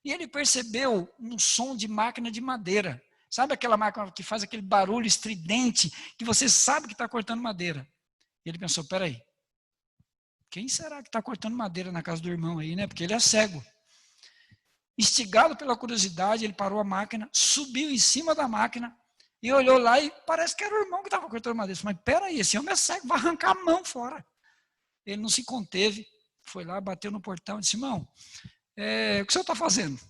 E ele percebeu um som de máquina de madeira. Sabe aquela máquina que faz aquele barulho estridente, que você sabe que está cortando madeira? E ele pensou, peraí, quem será que está cortando madeira na casa do irmão aí, né? Porque ele é cego. Instigado pela curiosidade, ele parou a máquina, subiu em cima da máquina e olhou lá e parece que era o irmão que estava cortando madeira. Mas peraí, esse homem é cego, vai arrancar a mão fora. Ele não se conteve, foi lá, bateu no portão e disse, irmão, o que o senhor está fazendo?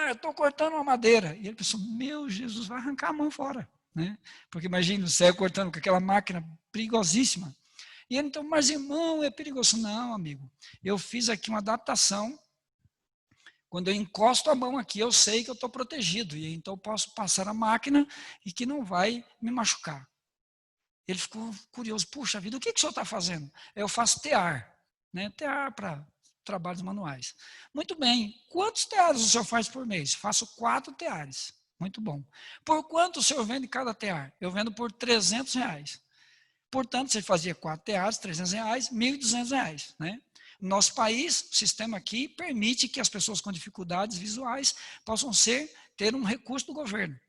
Eu estou cortando uma madeira. E ele pensou, meu Jesus, vai arrancar a mão fora. Né? Porque imagina o cego cortando com aquela máquina perigosíssima. E ele então, mas irmão, é perigoso. Não, amigo, eu fiz aqui uma adaptação. Quando eu encosto a mão aqui, eu sei que eu estou protegido. E então eu posso passar a máquina e que não vai me machucar. Ele ficou curioso, puxa vida, o que o senhor está fazendo? Eu faço tear, né? Tear para trabalhos manuais. Muito bem, quantos teares o senhor faz por mês? Faço 4 teares. Muito bom. Por quanto o senhor vende cada tear? Eu vendo por R$300. Portanto, você fazia 4 teares, R$300, R$1.200. Né? No nosso país, o sistema aqui permite que as pessoas com dificuldades visuais possam ter um recurso do governo,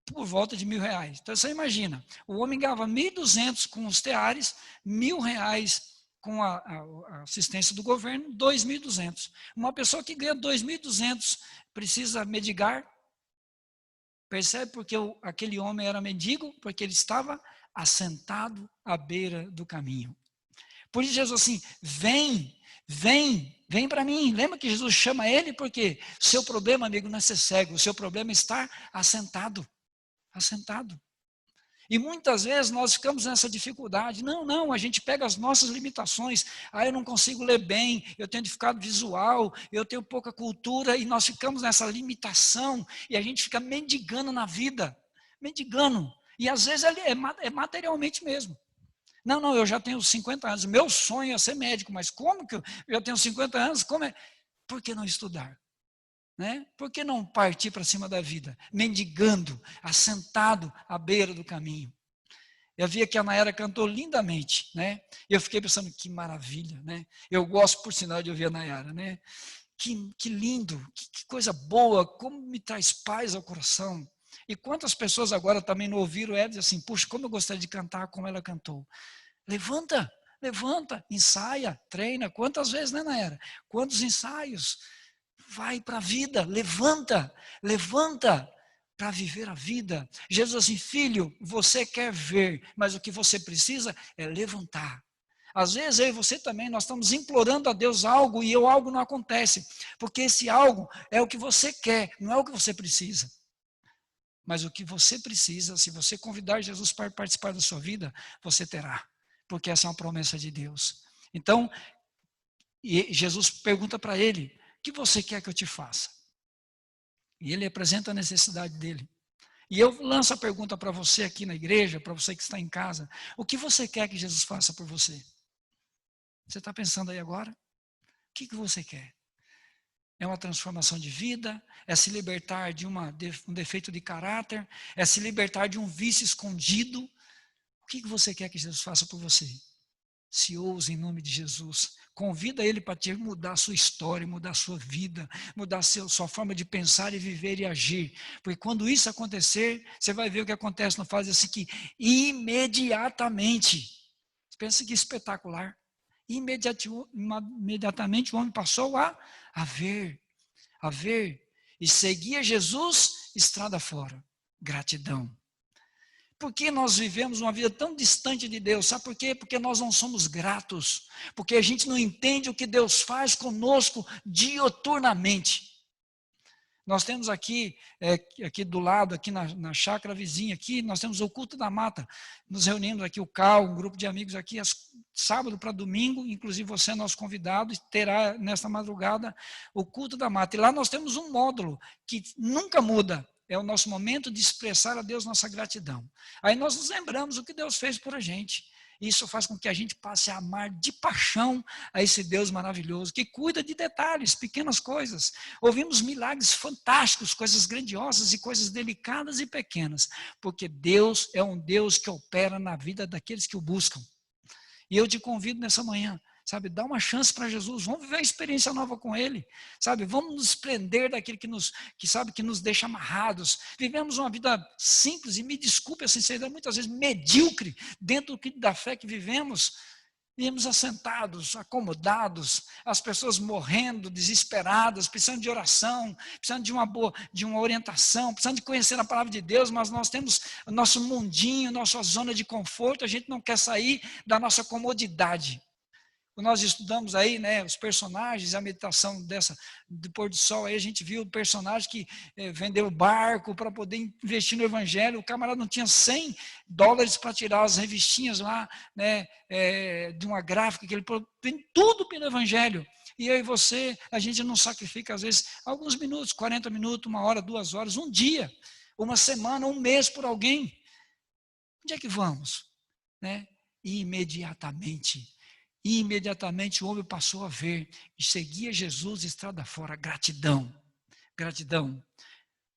por volta de R$1.000. Então, você imagina, o homem ganhava R$1.200 com os teares, R$1.000 com a assistência do governo, R$2.200. Uma pessoa que ganha R$2.200 precisa mendigar. Percebe porque aquele homem era mendigo? Porque ele estava assentado à beira do caminho. Por isso Jesus assim, vem para mim. Lembra que Jesus chama ele porque o seu problema, amigo, não é ser cego, o seu problema é estar assentado. E muitas vezes nós ficamos nessa dificuldade. Não, a gente pega as nossas limitações. Eu não consigo ler bem, eu tenho dificuldade visual, eu tenho pouca cultura, e nós ficamos nessa limitação, e a gente fica mendigando na vida. Mendigando. E às vezes é materialmente mesmo. Não, eu já tenho 50 anos, meu sonho é ser médico, mas como que eu já tenho 50 anos? Como é? Por que não estudar? Né? Por que não partir para cima da vida? Mendigando, assentado à beira do caminho. Eu vi que a Nayara cantou lindamente, né? Eu fiquei pensando, que maravilha, né? Eu gosto, por sinal, de ouvir a Nayara, né? Que lindo, que coisa boa, como me traz paz ao coração. E quantas pessoas agora também não ouviram ela e dizem assim, puxa, como eu gostaria de cantar como ela cantou. Levanta, ensaia, treina. Quantas vezes, né, Nayara? Quantos ensaios? Vai para a vida, levanta para viver a vida. Jesus assim, filho, você quer ver, mas o que você precisa é levantar. Às vezes eu e você também, nós estamos implorando a Deus algo e algo não acontece, porque esse algo é o que você quer, não é o que você precisa. Mas o que você precisa, se você convidar Jesus para participar da sua vida, você terá, porque essa é uma promessa de Deus. Então, Jesus pergunta para ele, o que você quer que eu te faça? E ele apresenta a necessidade dele. E eu lanço a pergunta para você aqui na igreja, para você que está em casa, o que você quer que Jesus faça por você? Você está pensando aí agora? O que você quer? É uma transformação de vida? É se libertar de um defeito de caráter? É se libertar de um vício escondido? O que você quer que Jesus faça por você? Se ouse em nome de Jesus. Convida ele para te mudar a sua história, mudar a sua vida, mudar a sua forma de pensar e viver e agir. Porque quando isso acontecer, você vai ver o que acontece no fase assim que imediatamente. Pensa que espetacular. Imediatamente o homem passou a ver e seguia Jesus estrada fora. Gratidão. Por que nós vivemos uma vida tão distante de Deus? Sabe por quê? Porque nós não somos gratos. Porque a gente não entende o que Deus faz conosco dioturnamente. Nós temos aqui do lado, aqui na chácara vizinha, aqui, nós temos o culto da mata. Nos reunimos aqui, o Cal, um grupo de amigos aqui, sábado para domingo, inclusive você é nosso convidado, terá nesta madrugada o culto da mata. E lá nós temos um módulo que nunca muda. É o nosso momento de expressar a Deus nossa gratidão. Aí nós nos lembramos o que Deus fez por a gente. Isso faz com que a gente passe a amar de paixão a esse Deus maravilhoso, que cuida de detalhes, pequenas coisas. Ouvimos milagres fantásticos, coisas grandiosas e coisas delicadas e pequenas, porque Deus é um Deus que opera na vida daqueles que o buscam. E eu te convido nessa manhã, sabe, dá uma chance para Jesus, vamos viver uma experiência nova com Ele, sabe, vamos nos prender daquilo que nos deixa amarrados. Vivemos uma vida simples, e me desculpe a sinceridade, muitas vezes medíocre, dentro da fé que vivemos assentados, acomodados, as pessoas morrendo, desesperadas, precisando de oração, precisando de uma orientação, precisando de conhecer a palavra de Deus, mas nós temos o nosso mundinho, nossa zona de conforto, a gente não quer sair da nossa comodidade. Quando nós estudamos aí, né, os personagens, a meditação do pôr do sol, aí a gente viu o personagem que vendeu o barco para poder investir no evangelho, o camarada não tinha $100 para tirar as revistinhas lá, né, de uma gráfica, que ele tem tudo pelo evangelho. E eu e você, a gente não sacrifica às vezes alguns minutos, 40 minutos, 1 hora, 2 horas, um dia, uma semana, um mês por alguém. Onde é que vamos? Né? Imediatamente o homem passou a ver e seguia Jesus estrada fora. Gratidão.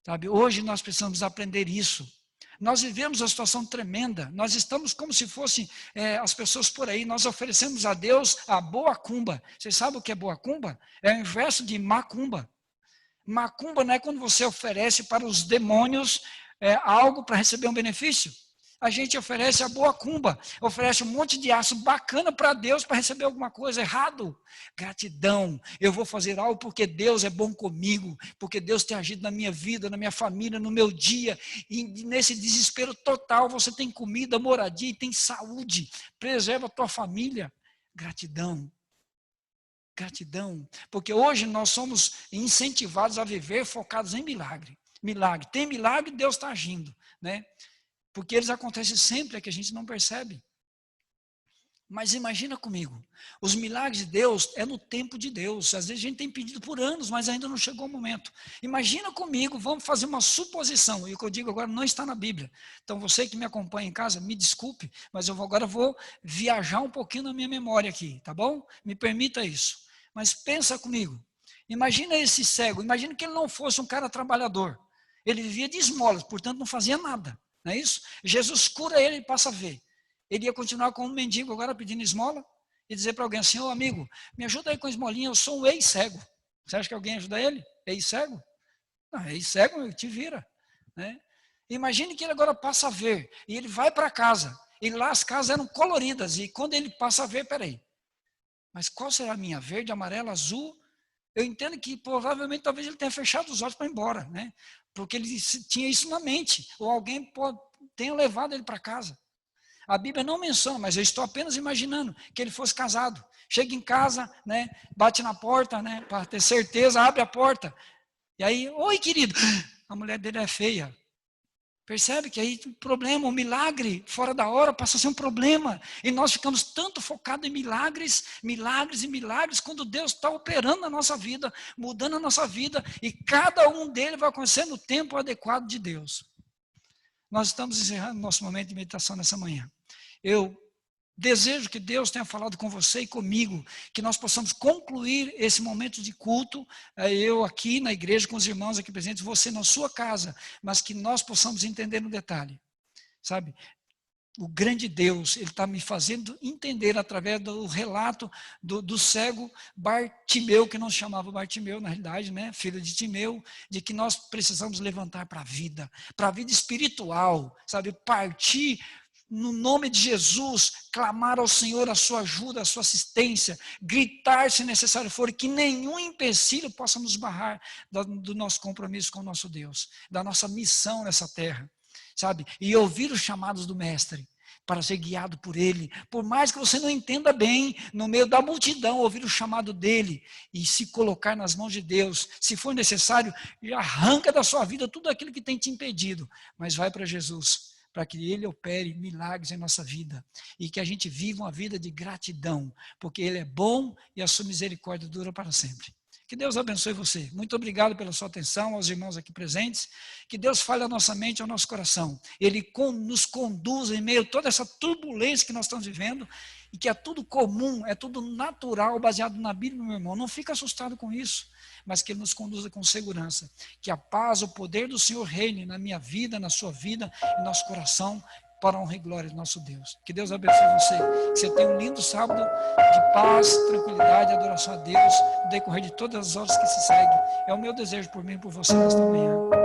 Sabe? Hoje nós precisamos aprender isso. Nós vivemos uma situação tremenda. Nós estamos como se fossem as pessoas por aí. Nós oferecemos a Deus a boa cumba. Vocês sabem o que é boa cumba? É o inverso de macumba. Macumba não é quando você oferece para os demônios algo para receber um benefício. A gente oferece a boa cumba, oferece um monte de aço bacana para Deus para receber alguma coisa. Errado. Gratidão. Eu vou fazer algo porque Deus é bom comigo, porque Deus tem agido na minha vida, na minha família, no meu dia. E nesse desespero total você tem comida, moradia e tem saúde. Preserva a tua família. Gratidão. Gratidão. Porque hoje nós somos incentivados a viver focados em milagre. Milagre. Tem milagre, Deus está agindo, né? Porque eles acontecem sempre, é que a gente não percebe. Mas imagina comigo, os milagres de Deus é no tempo de Deus. Às vezes a gente tem pedido por anos, mas ainda não chegou o momento. Imagina comigo, vamos fazer uma suposição, e o que eu digo agora não está na Bíblia. Então você que me acompanha em casa, me desculpe, mas eu agora vou viajar um pouquinho na minha memória aqui, tá bom? Me permita isso. Mas pensa comigo, imagina esse cego, imagina que ele não fosse um cara trabalhador. Ele vivia de esmolas, portanto não fazia nada, não é isso? Jesus cura ele e passa a ver. Ele ia continuar como um mendigo agora pedindo esmola e dizer para alguém assim, ô amigo, me ajuda aí com a esmolinha, eu sou um ex-cego. Você acha que alguém ajuda ele? Ex-cego? Não, ex-cego te vira. Né? Imagine que ele agora passa a ver e ele vai para casa e lá as casas eram coloridas e quando ele passa a ver, peraí, mas qual será a minha? Verde, amarelo, azul? Eu entendo que provavelmente talvez ele tenha fechado os olhos para ir embora, né? Porque ele tinha isso na mente ou alguém tenha levado ele para casa. A Bíblia não menciona, mas eu estou apenas imaginando que ele fosse casado. Chega em casa, né, bate na porta, né, para ter certeza, abre a porta. E aí, oi querido, a mulher dele é feia. Percebe que aí o problema, o milagre fora da hora passa a ser um problema. E nós ficamos tanto focados em milagres, milagres e milagres, quando Deus está operando na nossa vida, mudando a nossa vida, e cada um deles vai acontecer no tempo adequado de Deus. Nós estamos encerrando nosso momento de meditação nessa manhã. Eu desejo que Deus tenha falado com você e comigo, que nós possamos concluir esse momento de culto, eu aqui na igreja com os irmãos aqui presentes, você na sua casa, mas que nós possamos entender no detalhe, sabe? O grande Deus, Ele está me fazendo entender através do relato do cego Bartimeu, que não se chamava Bartimeu, na realidade, né? Filho de Timeu, de que nós precisamos levantar para a vida espiritual, sabe? Partir no nome de Jesus, clamar ao Senhor a sua ajuda, a sua assistência, gritar se necessário for, e que nenhum empecilho possa nos barrar do nosso compromisso com o nosso Deus, da nossa missão nessa terra. Sabe? E ouvir os chamados do Mestre, para ser guiado por Ele, por mais que você não entenda bem, no meio da multidão, ouvir o chamado dEle, e se colocar nas mãos de Deus, se for necessário, arranca da sua vida tudo aquilo que tem te impedido, mas vai para Jesus, para que Ele opere milagres em nossa vida, e que a gente viva uma vida de gratidão, porque Ele é bom e a sua misericórdia dura para sempre. Que Deus abençoe você. Muito obrigado pela sua atenção, aos irmãos aqui presentes. Que Deus fale à nossa mente, ao nosso coração. Ele nos conduz em meio a toda essa turbulência que nós estamos vivendo, e que é tudo comum, é tudo natural, baseado na Bíblia, meu irmão. Não fica assustado com isso, mas que Ele nos conduza com segurança. Que a paz, o poder do Senhor reine na minha vida, na sua vida, em nosso coração, para a honra e glória do nosso Deus. Que Deus abençoe você. Que você tenha um lindo sábado de paz, tranquilidade e adoração a Deus no decorrer de todas as horas que se seguem. É o meu desejo por mim e por você nesta manhã.